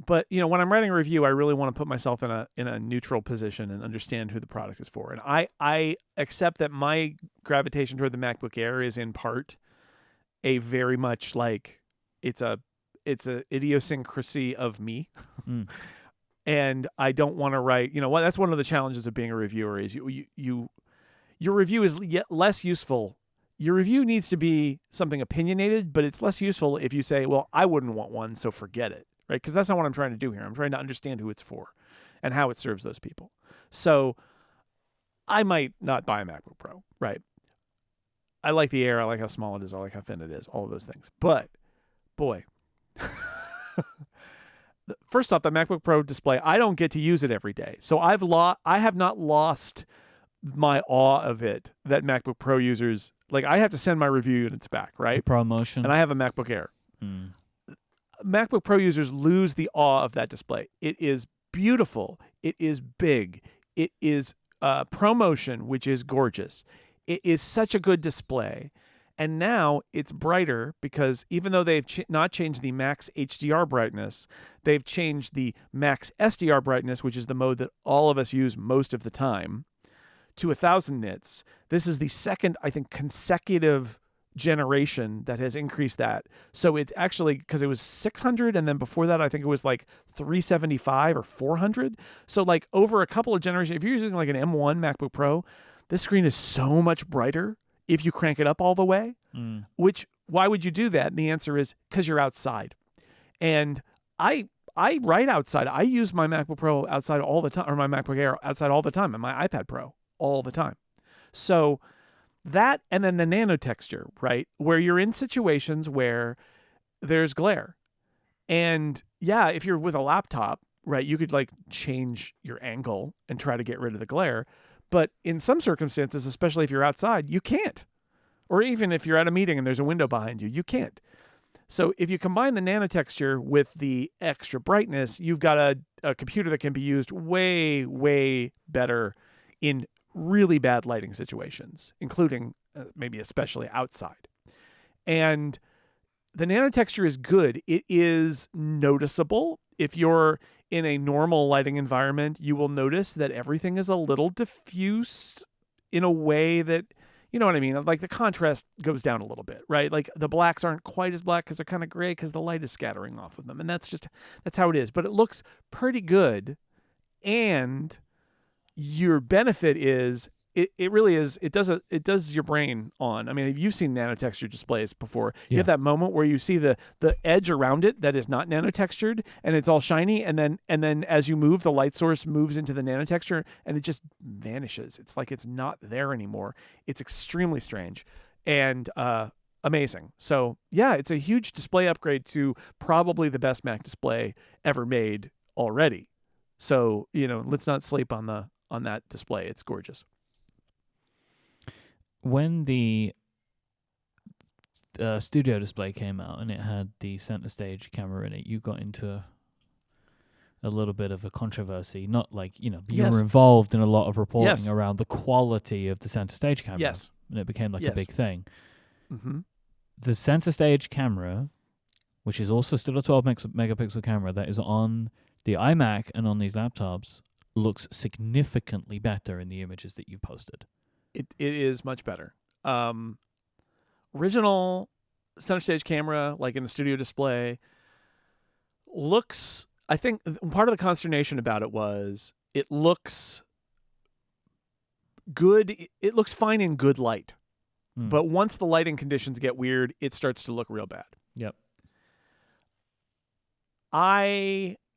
But when I'm writing a review, I really want to put myself in a neutral position and understand who the product is for. And I accept that my gravitation toward the MacBook Air is in part a very much like it's a idiosyncrasy of me. Mm. And I don't want to write. That's one of the challenges of being a reviewer is your review is less useful. Your review needs to be something opinionated, but it's less useful if you say, well, I wouldn't want one, so forget it. Right? Because that's not what I'm trying to do here. I'm trying to understand who it's for and how it serves those people. So I might not buy a MacBook Pro, right? I like the Air. I like how small it is. I like how thin it is. All of those things. But, boy, first off, the MacBook Pro display, I don't get to use it every day. So I have not lost my awe of it that MacBook Pro users, like I have to send my review units back, right? The ProMotion. And I have a MacBook Air. Mm. MacBook Pro users lose the awe of that display. It is beautiful. It is big. It is ProMotion, which is gorgeous. It is such a good display. And now it's brighter because even though they've not changed the max HDR brightness, they've changed the max SDR brightness, which is the mode that all of us use most of the time, to 1,000 nits. This is the second, I think, consecutive generation that has increased that. So it's actually, because it was 600 and then before that I think it was like 375 or 400. So like over a couple of generations, if you're using like an M1 MacBook Pro, this screen is so much brighter if you crank it up all the way. Which, why would you do that? And the answer is because you're outside. And I write outside. I use my MacBook Pro outside all the time, or my MacBook Air outside all the time, and my iPad Pro all the time. So that, and then the nano texture, right? Where you're in situations where there's glare. And yeah, if you're with a laptop, right, you could like change your angle and try to get rid of the glare. But in some circumstances, especially if you're outside, you can't. Or even if you're at a meeting and there's a window behind you, you can't. So if you combine the nano texture with the extra brightness, you've got a computer that can be used way, way better in really bad lighting situations, including maybe especially outside. And the nano texture is good. It is noticeable. If you're in a normal lighting environment, you will notice that everything is a little diffused in a way that, you know what I mean? Like the contrast goes down a little bit, right? Like the blacks aren't quite as black because they're kind of gray because the light is scattering off of them. And that's how it is. But it looks pretty good. And your benefit is it really is, it does your brain on. I mean, you've seen nanotexture displays before. You have that moment where you see the edge around it that is not nanotextured and it's all shiny, and then as you move, the light source moves into the nanotexture and it just vanishes. It's like it's not there anymore. It's extremely strange and amazing. So yeah, it's a huge display upgrade to probably the best Mac display ever made already. So, let's not sleep on that display. It's gorgeous. When the studio display came out and it had the center stage camera in it, you got into a little bit of a controversy. Not like, you were involved in a lot of reporting around the quality of the center stage camera. Yes. And it became like a big thing. Mm-hmm. The center stage camera, which is also still a 12 megapixel camera that is on the iMac and on these laptops, looks significantly better in the images that you've posted. It is much better. Original center stage camera, like in the studio display, looks, I think part of the consternation about it was it looks good. It looks fine in good light. But once the lighting conditions get weird, it starts to look real bad. Yep.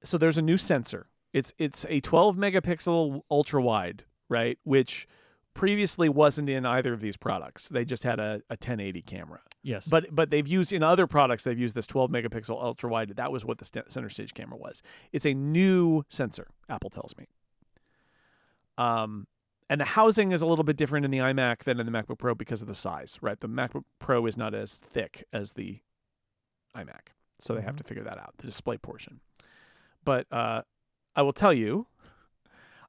So there's a new sensor. It's a 12 megapixel ultra wide, right? Which previously wasn't in either of these products. They just had a 1080 camera. Yes. But they've used, in other products, they've used this 12 megapixel ultra wide. That was what the center stage camera was. It's a new sensor, Apple tells me. And the housing is a little bit different in the iMac than in the MacBook Pro because of the size, right? The MacBook Pro is not as thick as the iMac. So they have to figure that out, the display portion. But I will tell you,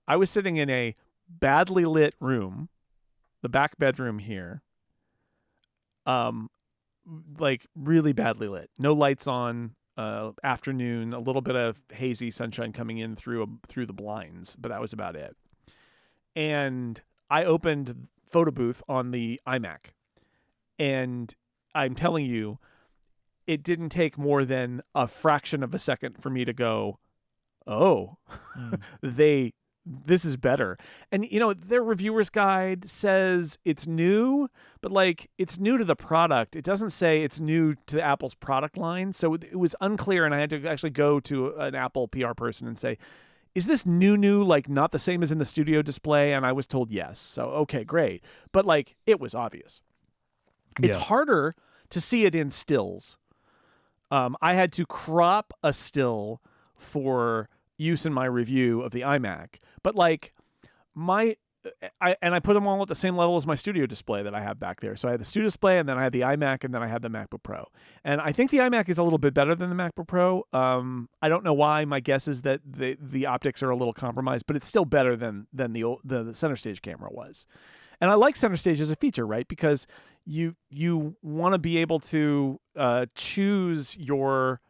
I was sitting in a badly lit room, the back bedroom here, like really badly lit. No lights on. Afternoon, a little bit of hazy sunshine coming in through the blinds, but that was about it. And I opened Photo Booth on the iMac, and I'm telling you, it didn't take more than a fraction of a second for me to go, oh, this is better. And, their reviewer's guide says it's new, but like it's new to the product. It doesn't say it's new to Apple's product line. So it was unclear. And I had to actually go to an Apple PR person and say, is this new, like not the same as in the studio display? And I was told yes. So, okay, great. But like it was obvious. It's harder to see it in stills. I had to crop a still for use in my review of the iMac, but like I put them all at the same level as my studio display that I have back there. So I had the studio display, and then I had the iMac, and then I had the MacBook Pro. And I think the iMac is a little bit better than the MacBook Pro. I don't know why. My guess is that the optics are a little compromised, but it's still better than the center stage camera was. And I like center stage as a feature, right? Because you want to be able to choose your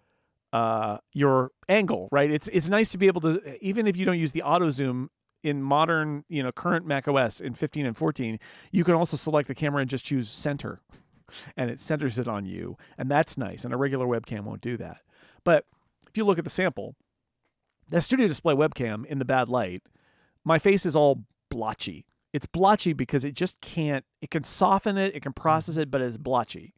angle, right? It's nice to be able to, even if you don't use the auto zoom in modern, current Mac OS in 15 and 14, you can also select the camera and just choose center, and it centers it on you, and that's nice. And a regular webcam won't do that. But if you look at the sample, that studio display webcam in the bad light, my face is all blotchy. It's blotchy because it just can't. It can soften it, it can process it, but it's blotchy.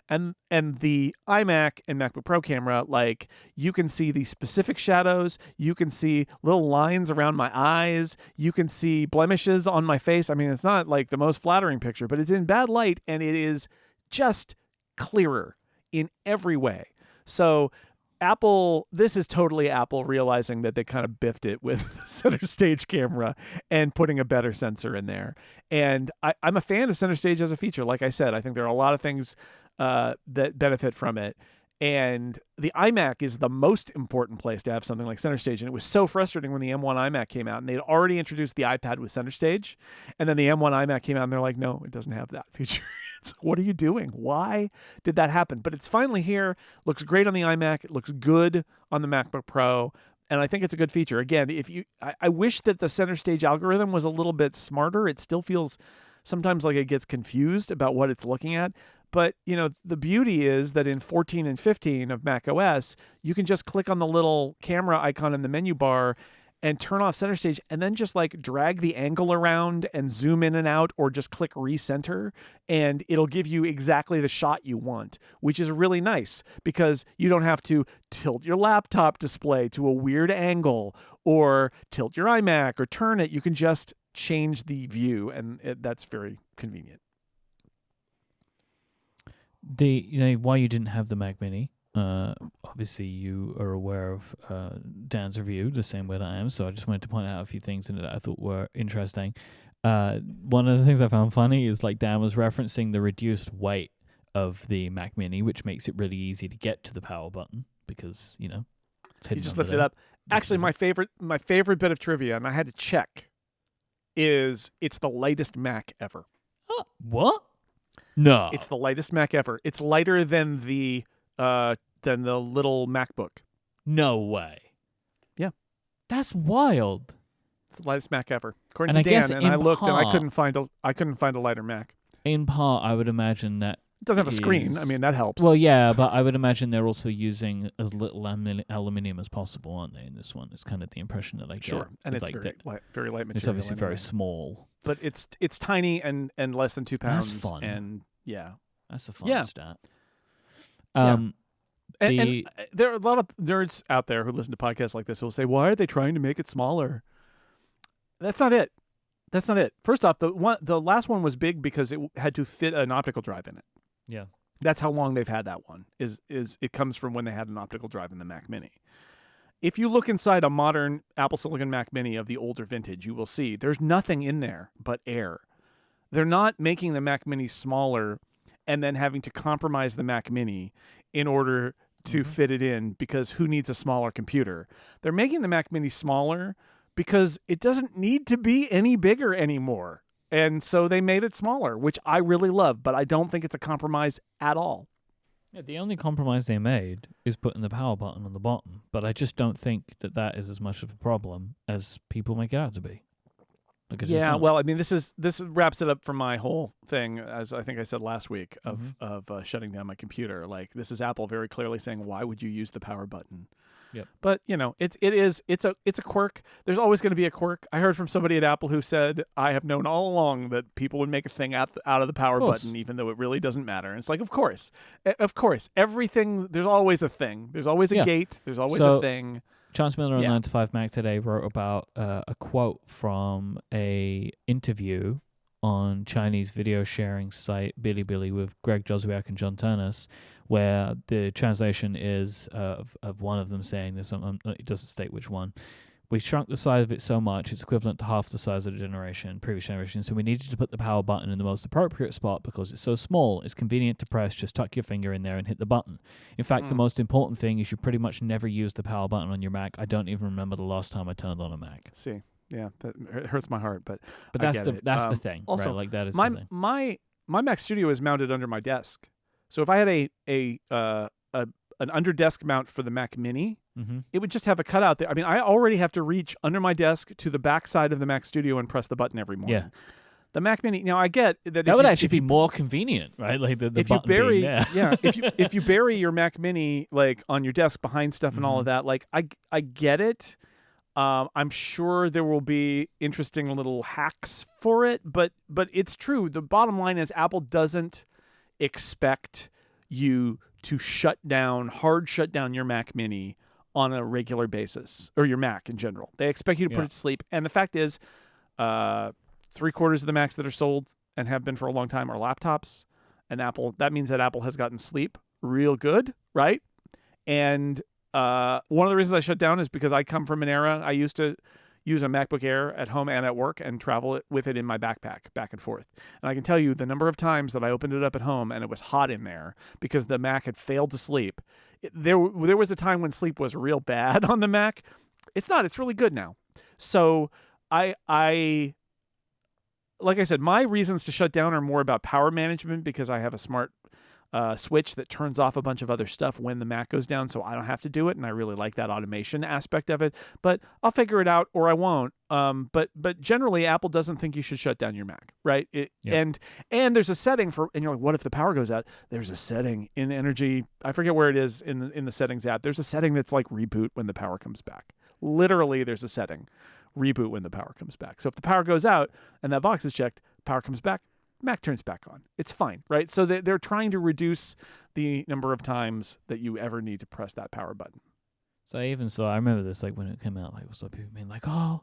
And the iMac and MacBook Pro camera, like you can see the specific shadows, you can see little lines around my eyes, you can see blemishes on my face. I mean, it's not like the most flattering picture, but it's in bad light and it is just clearer in every way. So Apple, this is totally Apple realizing that they kind of biffed it with the center stage camera and putting a better sensor in there. And I'm a fan of center stage as a feature. Like I said, I think there are a lot of things that benefit from it. And the iMac is the most important place to have something like center stage. And it was so frustrating when the M1 iMac came out and they'd already introduced the iPad with center stage. And then the M1 iMac came out and they're like, no, it doesn't have that feature. What are you doing? Why did that happen? But it's finally here. Looks great on the iMac. It looks good on the MacBook Pro. And I think it's a good feature. Again, I wish that the center stage algorithm was a little bit smarter. It still feels sometimes like it gets confused about what it's looking at. But, the beauty is that in 14 and 15 of Mac OS, you can just click on the little camera icon in the menu bar and turn off center stage and then just like drag the angle around and zoom in and out, or just click recenter, and it'll give you exactly the shot you want, which is really nice because you don't have to tilt your laptop display to a weird angle or tilt your iMac or turn it. You can just change the view, and that's very convenient. Why you didn't have the Mac Mini, obviously you are aware of Dan's review the same way that I am, so I just wanted to point out a few things in it that I thought were interesting. One of the things I found funny is like Dan was referencing the reduced weight of the Mac Mini, which makes it really easy to get to the power button because, it's hidden. You just lift it up. Actually, my favorite bit of trivia, and I had to check, is it's the lightest Mac ever. What? No. It's the lightest Mac ever. It's lighter than the little MacBook. No way. Yeah. That's wild. It's the lightest Mac ever. According to Dan, and I looked and I couldn't find a lighter Mac. In part, I would imagine that it doesn't have a screen. I mean, that helps. Well, yeah, but I would imagine they're also using as little aluminium as possible, aren't they, in this one? It's kind of the impression that I get. Sure, and it's like very light material. It's obviously very small. But it's tiny and less than 2 pounds. That's fun. And yeah. That's a fun stat. And there are a lot of nerds out there who listen to podcasts like this who will say, why are they trying to make it smaller? That's not it. First off, the last one was big because it had to fit an optical drive in it. Yeah. That's how long they've had that one. Is it comes from when they had an optical drive in the Mac Mini. If you look inside a modern Apple Silicon Mac Mini of the older vintage, you will see there's nothing in there but air. They're not making the Mac Mini smaller and then having to compromise the Mac Mini in order to fit it in, because who needs a smaller computer? They're making the Mac Mini smaller because it doesn't need to be any bigger anymore. And so they made it smaller, which I really love, but I don't think it's a compromise at all. Yeah, the only compromise they made is putting the power button on the bottom, but I just don't think that is as much of a problem as people make it out to be. Like, it's just Yeah, not. well, I mean, this wraps it up for my whole thing, as I think I said last week, of shutting down my computer. Like, this is Apple very clearly saying, why would you use the power button? Yep. But it's a quirk. There's always going to be a quirk. I heard from somebody at Apple who said, I have known all along that people would make a thing out of the power button, even though it really doesn't matter. And it's like, of course, everything. There's always a thing. There's always a gate. There's always a thing. Chance Miller on 9 to 5 Mac today wrote about a quote from a interview on Chinese video sharing site Bilibili with Greg Joswiak and John Turnus, where the translation is of one of them saying this. It doesn't state which one. We shrunk the size of it so much, it's equivalent to half the size of the previous generation, so we needed to put the power button in the most appropriate spot because it's so small, it's convenient to press, just tuck your finger in there and hit the button. In fact, the most important thing is you pretty much never use the power button on your Mac. I don't even remember the last time I turned on a Mac. See, yeah, that hurts my heart, but that's the thing, also, right? Like, that is my, the thing. My Mac Studio is mounted under my desk, so if I had an under desk mount for the Mac Mini, it would just have a cutout there. I mean, I already have to reach under my desk to the back side of the Mac Studio and press the button every morning. Yeah. The Mac Mini. Now, I get that would actually be more convenient, right? Like the if button you bury, being there. yeah, if you bury your Mac Mini like on your desk behind stuff and all of that, like I get it. I'm sure there will be interesting little hacks for it, but it's true. The bottom line is Apple doesn't expect you to hard shut down your Mac Mini on a regular basis, or your Mac in general. They expect you to put it to sleep. And the fact is, 3/4 of the Macs that are sold and have been for a long time are laptops. And that means that Apple has gotten sleep real good, right? And one of the reasons I shut down is because I come from an era, I used to use a MacBook Air at home and at work and travel with it in my backpack back and forth. And I can tell you the number of times that I opened it up at home and it was hot in there because the Mac had failed to sleep. There was a time when sleep was real bad on the Mac. It's not. It's really good now. So like I said, my reasons to shut down are more about power management because I have a smart switch that turns off a bunch of other stuff when the Mac goes down, so I don't have to do it, and I really like that automation aspect of it. But I'll figure it out, or I won't. But generally, Apple doesn't think you should shut down your Mac, right? And there's a setting for, and you're like, what if the power goes out? There's a setting in Energy. I forget where it is in the settings app. There's a setting that's like reboot when the power comes back. Literally, there's a setting, reboot when the power comes back. So if the power goes out and that box is checked, power comes back, Mac turns back on. It's fine, right? So they're trying to reduce the number of times that you ever need to press that power button. So I remember this, like, when it came out, like, some people being like, oh,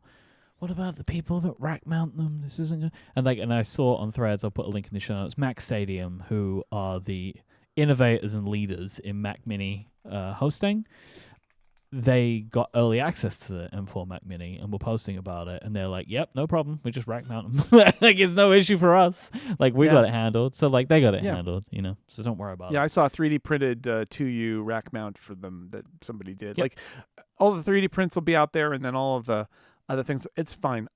what about the people that rack mount them? This isn't good. And I saw on Threads, I'll put a link in the show notes, Mac Stadium, who are the innovators and leaders in Mac Mini hosting. They got early access to the M4 Mac Mini and were posting about it, and they're like, yep, no problem, we just rack mount them. Like, it's no issue for us. Like, we got it handled. So, like, they got it handled, so don't worry about it. Yeah, I saw a 3D printed 2U rack mount for them that somebody did. Yep. Like, all the 3D prints will be out there, and then all of the other things. It's fine.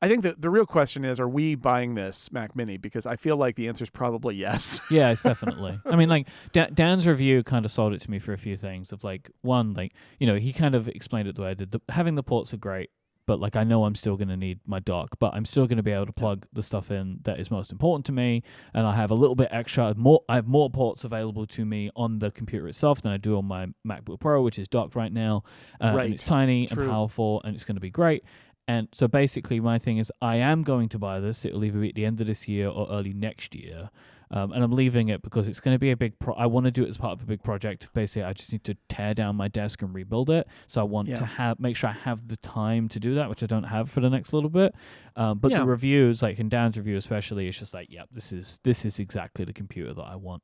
I think that the real question is, are we buying this Mac Mini? Because I feel like the answer is probably yes. Yeah, it's definitely. I mean, like, Dan's review kind of sold it to me for a few things. Of, like, one, like, he kind of explained it the way I did. Having the ports are great, but, like, I know I'm still going to need my dock, but I'm still going to be able to plug the stuff in that is most important to me, and I have a little bit extra. I have more ports available to me on the computer itself than I do on my MacBook Pro, which is docked right now. And it's tiny and powerful, and it's going to be great. And so basically my thing is I am going to buy this. It'll either be at the end of this year or early next year. And I'm leaving it because it's going to be a big I want to do it as part of a big project. Basically, I just need to tear down my desk and rebuild it. So I want to make sure I have the time to do that, which I don't have for the next little bit. But the reviews, like in Dan's review especially, it's just like, this is exactly the computer that I want.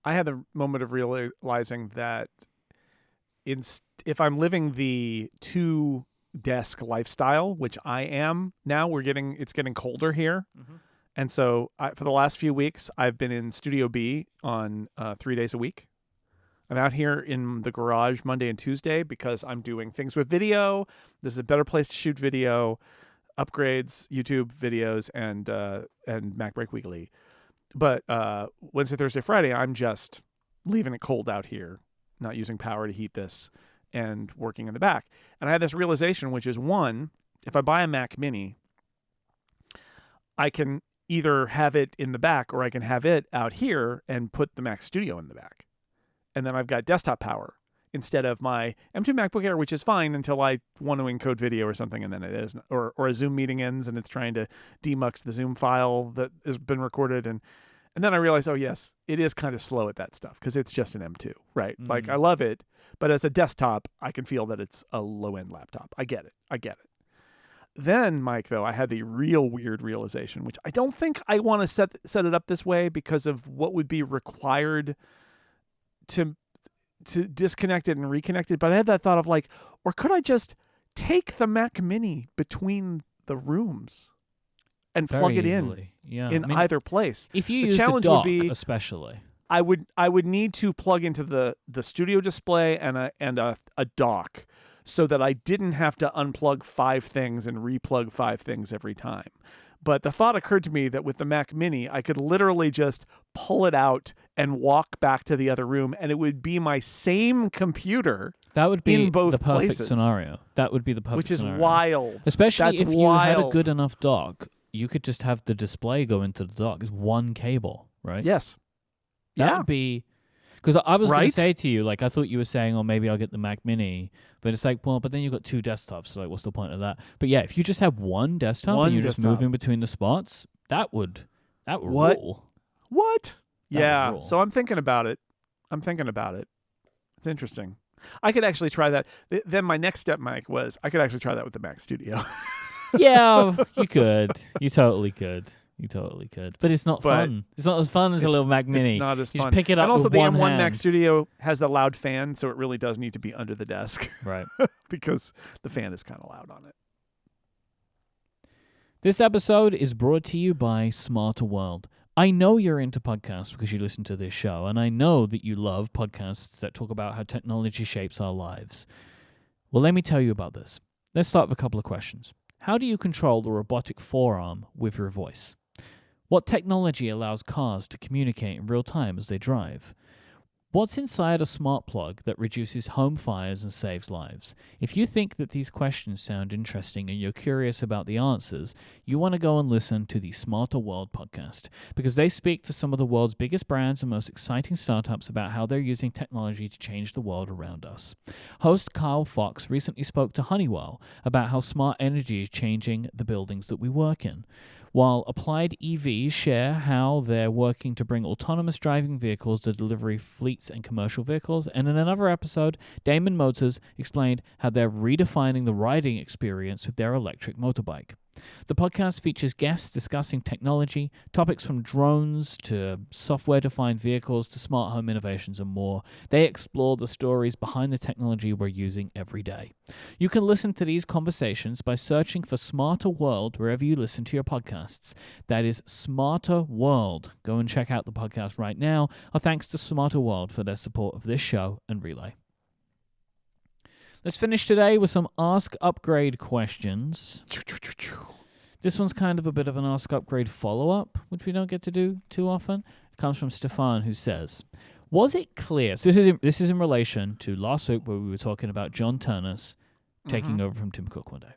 I had the moment of realizing that if I'm living the two-desk lifestyle, which I am now, it's getting colder here. Mm-hmm. And so for the last few weeks, I've been in Studio B on 3 days a week. I'm out here in the garage Monday and Tuesday because I'm doing things with video. This is a better place to shoot video, upgrades, YouTube videos, and Mac Break Weekly. But Wednesday, Thursday, Friday, I'm just leaving it cold out here, not using power to heat this, and working in the back. And I had this realization, which is, one, if I buy a Mac Mini, I can either have it in the back or I can have it out here and put the Mac Studio in the back. And then I've got desktop power instead of my M2 MacBook Air, which is fine until I want to encode video or something, and then it is, or a Zoom meeting ends and it's trying to demux the Zoom file that has been recorded. And then I realized, oh yes, it is kind of slow at that stuff because it's just an M2, right? Like I love it, but as a desktop, I can feel that it's a low-end laptop. I get it. Then, Mike, though, I had the real weird realization, which I don't think I want to set it up this way because of what would be required to disconnect it and reconnect it. But I had that thought of like, or could I just take the Mac Mini between the rooms and plug it in either place? If you use the dock, especially, I would need to plug into the studio display and a dock, so that I didn't have to unplug 5 things and replug 5 things every time. But the thought occurred to me that with the Mac Mini, I could literally just pull it out and walk back to the other room, and it would be my same computer. That would be in both the perfect places. Scenario. That would be the perfect scenario. Which is wild. Especially if you had a good enough dock, you could just have the display go into the dock. It's one cable, right? Yes. That would be... Because I was going to say to you, like, I thought you were saying, oh, maybe I'll get the Mac Mini. But it's like, well, but then you've got 2 desktops. So, like, what's the point of that? But yeah, if you just have one desktop and you're just moving between the spots, that would rule. What? Yeah. So I'm thinking about it. It's interesting. I could actually try that. Then my next step, Mike, was I could actually try that with the Mac Studio. Yeah, you could. You totally could. But it's not fun. It's not as fun as a little Mac Mini. It's not as fun. You just pick it up and also with the one M1 hand. Mac Studio has the loud fan, so it really does need to be under the desk. Right. Because the fan is kind of loud on it. This episode is brought to you by Smarter World. I know you're into podcasts because you listen to this show, and I know that you love podcasts that talk about how technology shapes our lives. Well, let me tell you about this. Let's start with a couple of questions. How do you control the robotic forearm with your voice? What technology allows cars to communicate in real time as they drive? What's inside a smart plug that reduces home fires and saves lives? If you think that these questions sound interesting and you're curious about the answers, you want to go and listen to the Smarter World podcast, because they speak to some of the world's biggest brands and most exciting startups about how they're using technology to change the world around us. Host Kyle Fox recently spoke to Honeywell about how smart energy is changing the buildings that we work in, while Applied EVs share how they're working to bring autonomous driving vehicles to delivery fleets and commercial vehicles. And in another episode, Damon Motors explained how they're redefining the riding experience with their electric motorbike. The podcast features guests discussing technology, topics from drones to software-defined vehicles to smart home innovations and more. They explore the stories behind the technology we're using every day. You can listen to these conversations by searching for Smarter World wherever you listen to your podcasts. That is Smarter World. Go and check out the podcast right now. Our thanks to Smarter World for their support of this show and Relay. Let's finish today with some Ask Upgrade questions. This one's kind of a bit of an Ask Upgrade follow-up, which we don't get to do too often. It comes from Stefan, who says, was it clear... So this is in relation to last week where we were talking about John Turnus taking over from Tim Cook one day.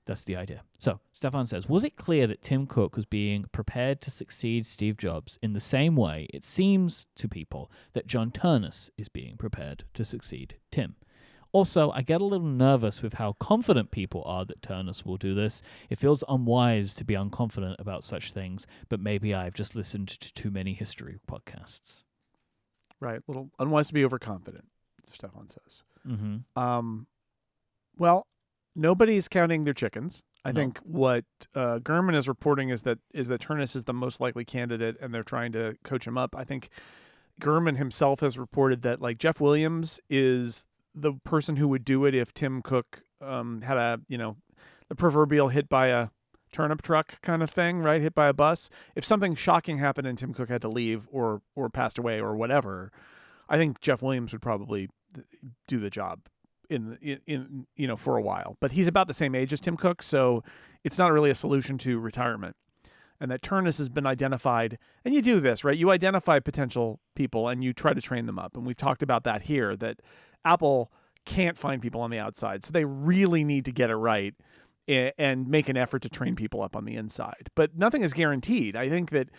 That's the idea. So, Stefan says, was it clear that Tim Cook was being prepared to succeed Steve Jobs in the same way it seems to people that John Turnus is being prepared to succeed Tim? Also, I get a little nervous with how confident people are that Turnus will do this. It feels unwise to be unconfident about such things, but maybe I've just listened to too many history podcasts. Right, a little unwise to be overconfident, Stefan says. Mm-hmm. Well, nobody's counting their chickens. I think what Gurman is reporting is that Turnus is the most likely candidate, and they're trying to coach him up. I think Gurman himself has reported that like Jeff Williams is the person who would do it if Tim Cook had the proverbial hit by a turnip truck kind of thing, right? Hit by a bus. If something shocking happened and Tim Cook had to leave or passed away or whatever, I think Jeff Williams would probably do the job in for a while. But he's about the same age as Tim Cook, so it's not really a solution to retirement. and that Turnus has been identified. And you do this, right? You identify potential people and you try to train them up. And we've talked about that here, that Apple can't find people on the outside. So they really need to get it right and make an effort to train people up on the inside. But nothing is guaranteed. I think that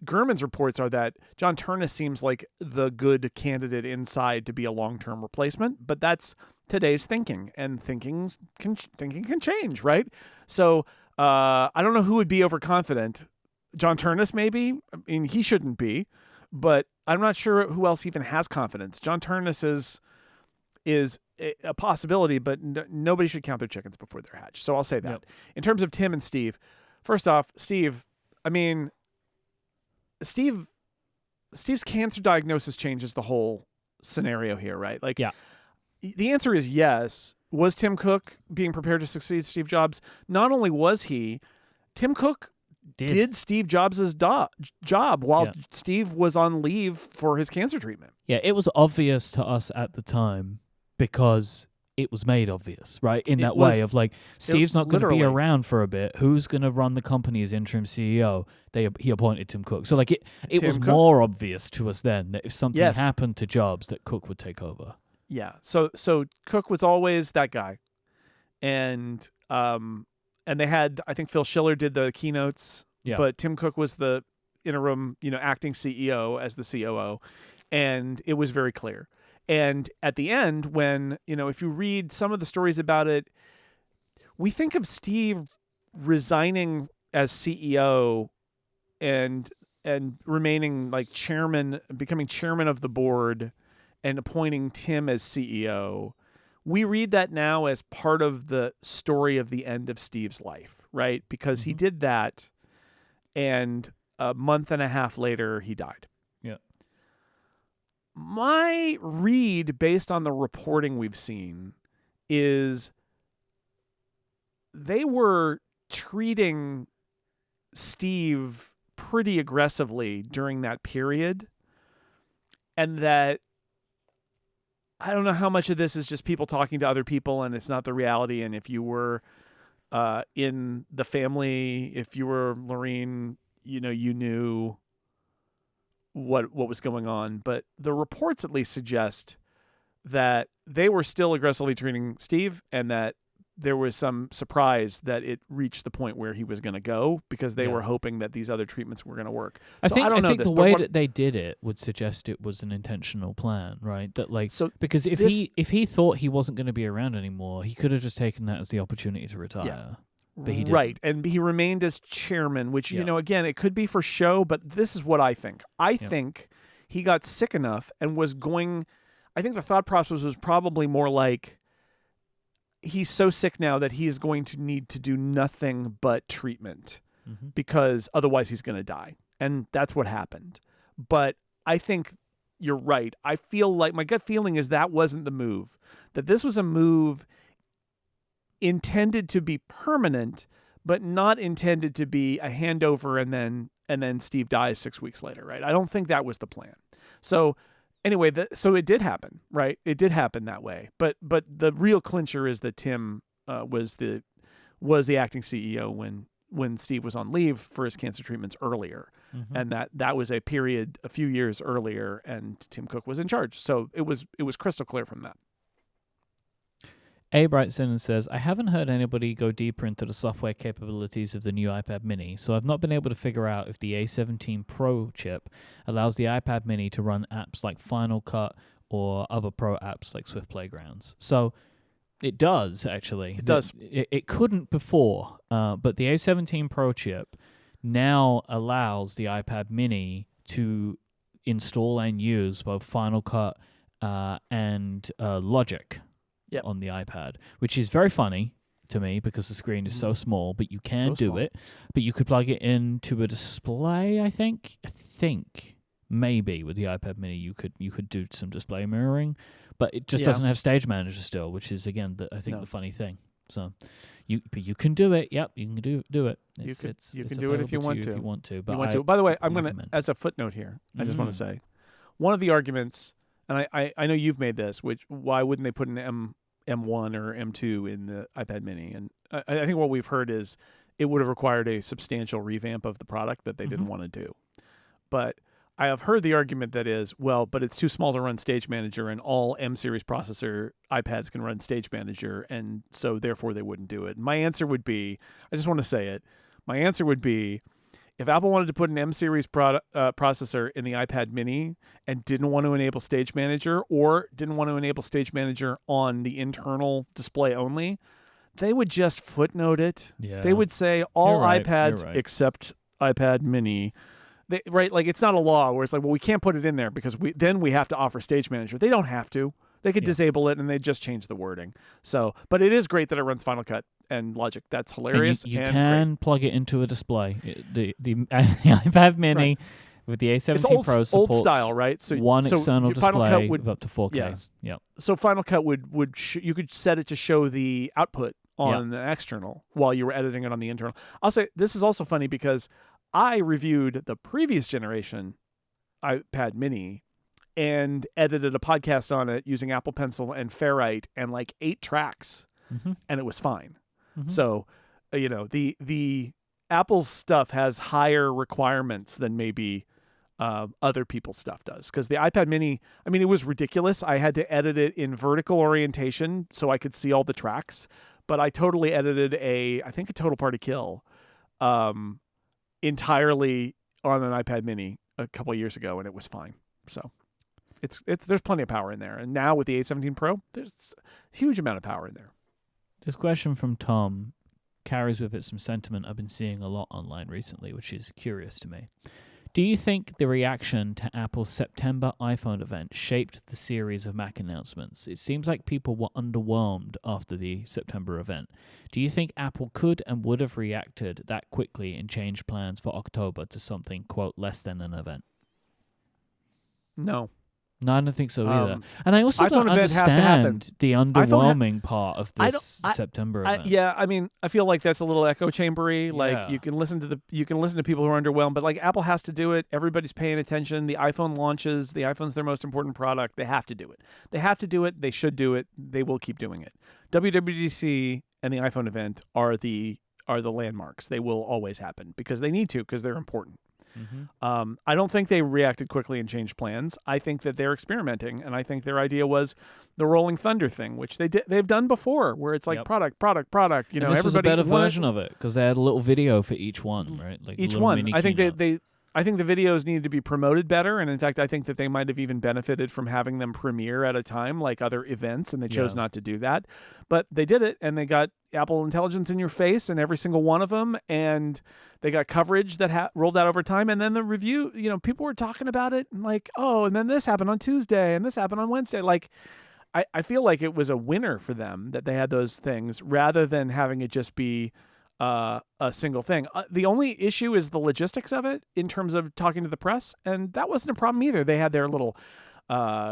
Gurman's reports are that John Turnus seems like the good candidate inside to be a long-term replacement, but that's today's thinking, and thinking can change, right? So I don't know who would be overconfident. John Turnus, maybe. I mean, he shouldn't be, but I'm not sure who else even has confidence. John Turnus is a possibility, but nobody should count their chickens before they're hatched. So I'll say that. Yep. In terms of Tim and Steve, first off, Steve, I mean, Steve's cancer diagnosis changes the whole scenario here, right? Like, yeah. The answer is yes. Was Tim Cook being prepared to succeed Steve Jobs? Not only was he, Tim Cook did Steve Jobs' job while Steve was on leave for his cancer treatment. Yeah, it was obvious to us at the time because it was made obvious, right? In that way of like, Steve's not going to be around for a bit. Who's going to run the company as interim CEO? He appointed Tim Cook. So like it was more obvious to us then that if something happened to Jobs, that Cook would take over. Yeah. So Cook was always that guy. And they had, I think Phil Schiller did the keynotes, but Tim Cook was the interim, acting CEO as the COO. And it was very clear. And at the end, when, if you read some of the stories about it, we think of Steve resigning as CEO and remaining like chairman, becoming chairman of the board and appointing Tim as CEO. We read that now as part of the story of the end of Steve's life, right? Because he did that, and a month and a half later, he died. Yeah. My read, based on the reporting we've seen, is they were treating Steve pretty aggressively during that period, and that I don't know how much of this is just people talking to other people and it's not the reality. And if you were in the family, if you were Lorene, you knew what was going on. But the reports at least suggest that they were still aggressively treating Steve, and that there was some surprise that it reached the point where he was going to go, because they were hoping that these other treatments were going to work. I think the way that they did it would suggest it was an intentional plan, right? That because if he thought he wasn't going to be around anymore, he could have just taken that as the opportunity to retire. Yeah. But he didn't. Right, and he remained as chairman, which, again, it could be for show, but this is what I think. I think he got sick enough and was going... I think the thought process was probably more like, he's so sick now that he is going to need to do nothing but treatment, because otherwise he's going to die. And that's what happened. But I think you're right. I feel like my gut feeling is that wasn't the move, that this was a move intended to be permanent, but not intended to be a handover and then Steve dies 6 weeks later, right? I don't think that was the plan. So anyway, so it did happen, right? It did happen that way. But the real clincher is that Tim was the acting CEO when Steve was on leave for his cancer treatments earlier, and that was a period a few years earlier, and Tim Cook was in charge. So it was crystal clear from that. A. Brightson says, I haven't heard anybody go deeper into the software capabilities of the new iPad mini, so I've not been able to figure out if the A17 Pro chip allows the iPad mini to run apps like Final Cut or other Pro apps like Swift Playgrounds. So it does, actually. It does. It couldn't before, but the A17 Pro chip now allows the iPad mini to install and use both Final Cut and Logic. Yep. On the iPad, which is very funny to me because the screen is so small, but you can do it. But you could plug it into a display, I think maybe with the iPad mini you could do some display mirroring, but it just doesn't have Stage Manager still, which is again the funny thing. So you can do it. Yep, you can do it. You can do it if you want to. If you want to. But you want to. By the way, I'm going to, as a footnote here, I just want to say, one of the arguments, and I know you've made this, which why wouldn't they put an M1 or M2 in the iPad mini? And I think what we've heard is it would have required a substantial revamp of the product that they didn't want to do. But I have heard the argument that is, well, but it's too small to run Stage Manager, and all M series processor iPads can run Stage Manager, and so therefore they wouldn't do it. My answer would be, I just want to say it, my answer would be, if Apple wanted to put an M series processor in the iPad mini and didn't want to enable Stage Manager, or didn't want to enable Stage Manager on the internal display only, they would just footnote it. Yeah. They would say all iPads right. except iPad mini. Right? Like, it's not a law where it's like, well, we can't put it in there because then we have to offer Stage Manager. They don't have to. They could disable it, and they just change the wording. So, but it is great that it runs Final Cut and Logic. That's hilarious. And you and can great. plug it into a display. The iPad Mini with the A17 Pro supports old style, right? So one external display would, of up to 4K. Yeah. Yep. So Final Cut would you could set it to show the output on the external while you were editing it on the internal. I'll say this is also funny because I reviewed the previous generation iPad Mini and edited a podcast on it using Apple Pencil and Ferrite and like 8 tracks, and it was fine. So, the Apple's stuff has higher requirements than maybe other people's stuff does. Because the iPad Mini, I mean, it was ridiculous. I had to edit it in vertical orientation so I could see all the tracks. But I totally edited I think a Total Party Kill entirely on an iPad Mini a couple of years ago, and it was fine. So there's plenty of power in there. And now with the A17 Pro, there's a huge amount of power in there. This question from Tom carries with it some sentiment I've been seeing a lot online recently, which is curious to me. Do you think the reaction to Apple's September iPhone event shaped the series of Mac announcements? It seems like people were underwhelmed after the September event. Do you think Apple could and would have reacted that quickly and changed plans for October to something, quote, less than an event? No. No, I don't think so either. And I also don't understand the underwhelming part of this September event. I mean, I feel like that's a little echo chambery. Like you can listen to people who are underwhelmed, but like Apple has to do it. Everybody's paying attention. The iPhone launches. The iPhone's their most important product. They have to do it. They have to do it. They should do it. They will keep doing it. WWDC and the iPhone event are the landmarks. They will always happen because they need to, because they're important. I don't think they reacted quickly and changed plans. I think that they're experimenting, and I think their idea was the Rolling Thunder thing, which they've done before, where it's like product. You know, this was a better version of it because they had a little video for each one, right? Like each one. I think I think the videos needed to be promoted better, and in fact, I think that they might have even benefited from having them premiere at a time like other events, and they chose not to do that. But they did it, and they got Apple Intelligence in your face in every single one of them, and they got coverage that rolled out over time, and then the review, people were talking about it, and like, oh, and then this happened on Tuesday, and this happened on Wednesday. Like, I feel like it was a winner for them that they had those things, rather than having it just be a single thing. The only issue is the logistics of it in terms of talking to the press, and that wasn't a problem either. They had their little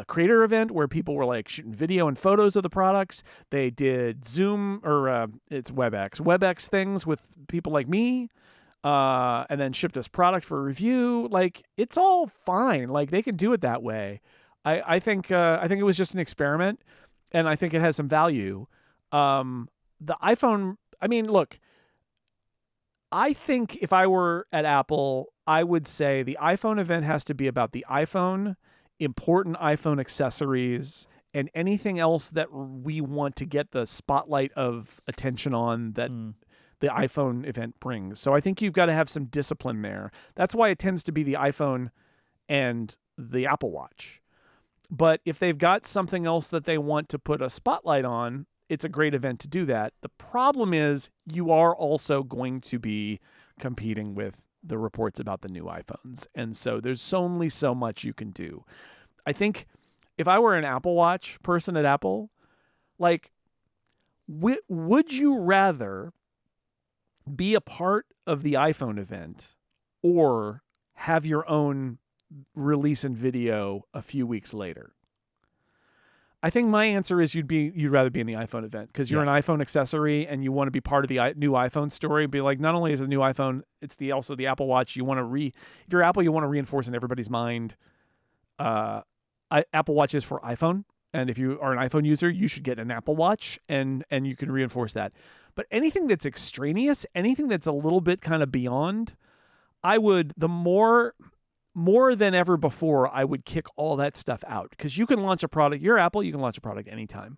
creator event where people were like shooting video and photos of the products. They did Zoom or it's WebEx things with people like me, and then shipped us product for review. Like, it's all fine. Like, they can do it that way. I think it was just an experiment, and I think it has some value. The iPhone, I mean, look, I think if I were at Apple, I would say the iPhone event has to be about the iPhone, important iPhone accessories, and anything else that we want to get the spotlight of attention on that the iPhone event brings. So I think you've got to have some discipline there. That's why it tends to be the iPhone and the Apple Watch. But if they've got something else that they want to put a spotlight on, it's a great event to do that. The problem is you are also going to be competing with the reports about the new iPhones. And so there's only so much you can do. I think if I were an Apple Watch person at Apple, like, would you rather be a part of the iPhone event or have your own release and video a few weeks later? I think my answer is you'd rather be in the iPhone event because you're an iPhone accessory and you want to be part of the new iPhone story. Be like, not only is it a new iPhone, it's also the Apple Watch. You want to if you're Apple, you want to reinforce in everybody's mind. Apple Watch is for iPhone, And if you are an iPhone user, you should get an Apple Watch, and you can reinforce that. But anything that's extraneous, anything that's a little bit kind of beyond, I would, more than ever before, I would kick all that stuff out. Because you can launch a product, you're Apple, you can launch a product anytime.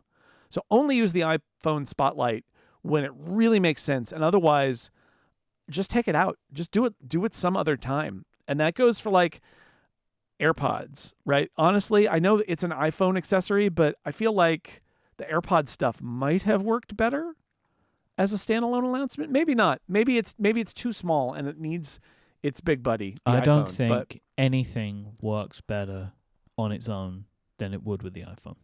So only use the iPhone Spotlight when it really makes sense. And otherwise, just take it out. Just do it some other time. And that goes for like AirPods, right? Honestly, I know it's an iPhone accessory, but I feel like the AirPod stuff might have worked better as a standalone announcement. Maybe not. Maybe it's too small and it needs its big buddy. I iPhone, don't think anything works better on its own than it would with the iPhone.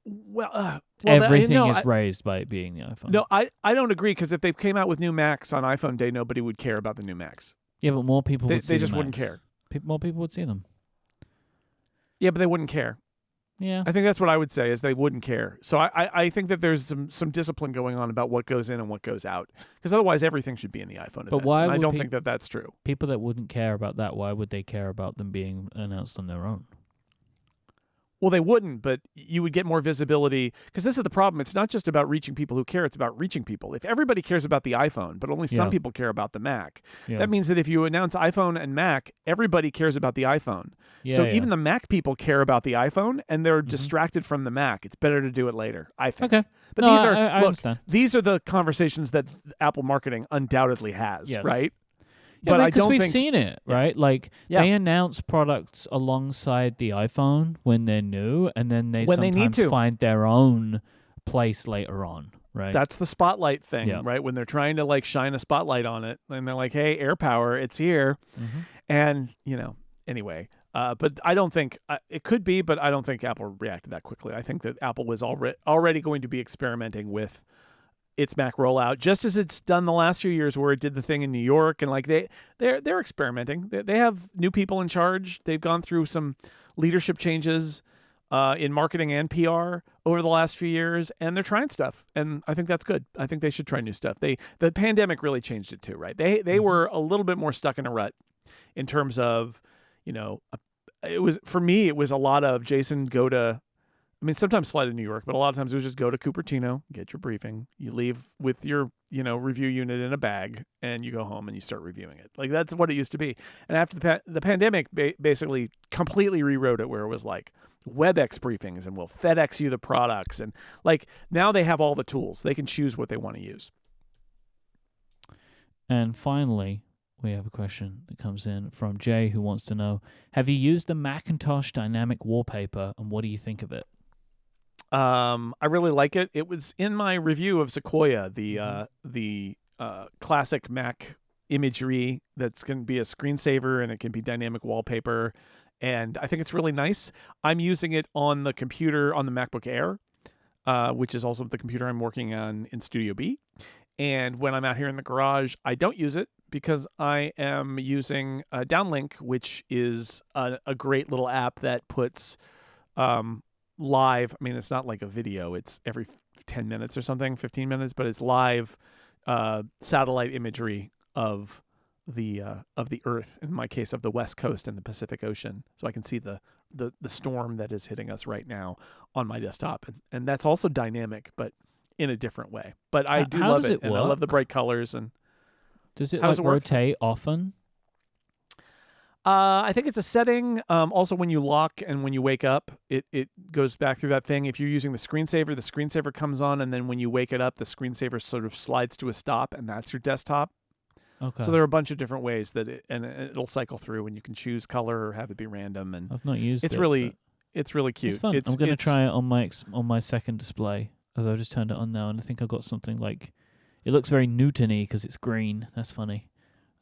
Well, everything is raised by it being the iPhone. No, I don't agree, because if they came out with new Macs on iPhone Day, nobody would care about the new Macs. Yeah, but more people would see them. They just the wouldn't Macs. care. More people would see them. Yeah, but they wouldn't care. Yeah. I think that's what I would say, is they wouldn't care. So I think that there's some discipline going on about what goes in and what goes out, because otherwise everything should be in the iPhone. But why? I don't think that that's true. People that wouldn't care about that, why would they care about them being announced on their own? Well, they wouldn't, but you would get more visibility, because this is the problem. It's not just about reaching people who care. It's about reaching people. If everybody cares about the iPhone, but only some people care about the Mac, that means that if you announce iPhone and Mac, everybody cares about the iPhone. So even the Mac people care about the iPhone, and they're distracted from the Mac. It's better to do it later, I think. Okay. But no, I understand. These are the conversations that Apple marketing undoubtedly has, right? Yeah, but I because don't we've think seen it, right? Like they announce products alongside the iPhone when they're new, and then they sometimes find their own place later on, right? That's the spotlight thing, right? When they're trying to like shine a spotlight on it, and they're like, "Hey, AirPower, it's here," and anyway. But I don't think it could be, but I don't think Apple reacted that quickly. I think that Apple was already going to be experimenting with its Mac rollout, just as it's done the last few years, where it did the thing in New York, and like they're experimenting. They have new people in charge. They've gone through some leadership changes in marketing and PR over the last few years, and they're trying stuff, and I think that's good. I think they should try new stuff. The pandemic really changed it too, right? They were a little bit more stuck in a rut in terms of, it was, for me, it was a lot of Jason, go to, I mean, sometimes fly to New York, but a lot of times it was just go to Cupertino, get your briefing. You leave with your, review unit in a bag, and you go home and you start reviewing it. Like, that's what it used to be. And after the pandemic, basically completely rewrote it, where it was like WebEx briefings, and we'll FedEx you the products. And like, now they have all the tools. They can choose what they want to use. And finally, we have a question that comes in from Jay, who wants to know, have you used the Macintosh dynamic wallpaper, and what do you think of it? I really like it. It was in my review of Sequoia, the classic Mac imagery that's going to be a screensaver, and it can be dynamic wallpaper. And I think it's really nice. I'm using it on the computer, on the MacBook Air, which is also the computer I'm working on in Studio B. And when I'm out here in the garage, I don't use it, because I am using Downlink, which is a great little app that puts live. I mean, it's not like a video. It's every 10 minutes or something, 15 minutes, but it's live satellite imagery of the Earth, in my case, of the West Coast and the Pacific Ocean. So I can see the storm that is hitting us right now on my desktop. And that's also dynamic, but in a different way. But I do love it. And I love the bright colors. And does it rotate often? I think it's a setting. Also, when you lock and when you wake up, it goes back through that thing. If you're using the screensaver comes on, and then when you wake it up, the screensaver sort of slides to a stop, and that's your desktop. Okay. So there are a bunch of different ways that it'll cycle through, and you can choose color or have it be random. And I've not used it. It's really cute. It's fun. I'm going to try it on my second display, as I've just turned it on now, and I think I got something like, it looks very Newton-y because it's green. That's funny.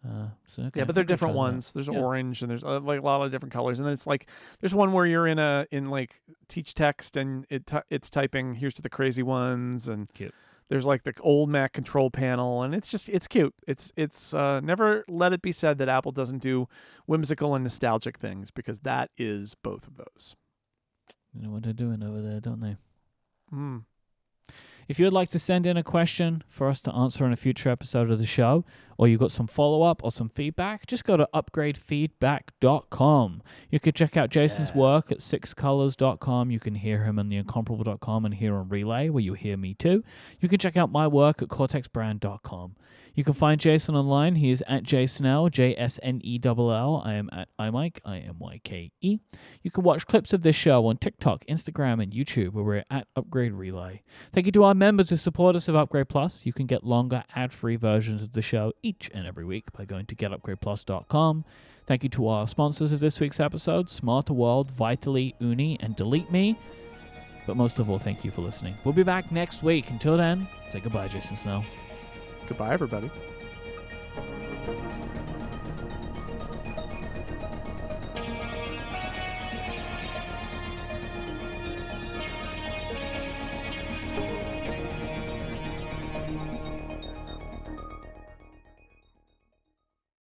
Yeah, but they're different ones. There's orange, and there's like a lot of different colors, and then it's like there's one where you're in like teach text, and it's typing, here's to the crazy ones, and cute. There's like the old Mac control panel, and it's cute. It's never let it be said that Apple doesn't do whimsical and nostalgic things, because that is both of those. You know what they're doing over there, don't they? If you would like to send in a question for us to answer in a future episode of the show, or you've got some follow-up or some feedback, just go to upgradefeedback.com. You can check out Jason's work at sixcolors.com. You can hear him on theincomparable.com and here on Relay, where you hear me too. You can check out my work at cortexbrand.com. You can find Jason online. He is at jsnell, JSNELL. I am at iMyke, IMYKE. You can watch clips of this show on TikTok, Instagram, and YouTube, where we're at Upgrade Relay. Thank you to our members who support us of Upgrade Plus. You can get longer, ad-free versions of the show each and every week by going to getupgradeplus.com. Thank you to our sponsors of this week's episode, Smarter World, Vitally, Uni, and Delete Me. But most of all, thank you for listening. We'll be back next week. Until then, say goodbye, Jason Snell. Goodbye, everybody.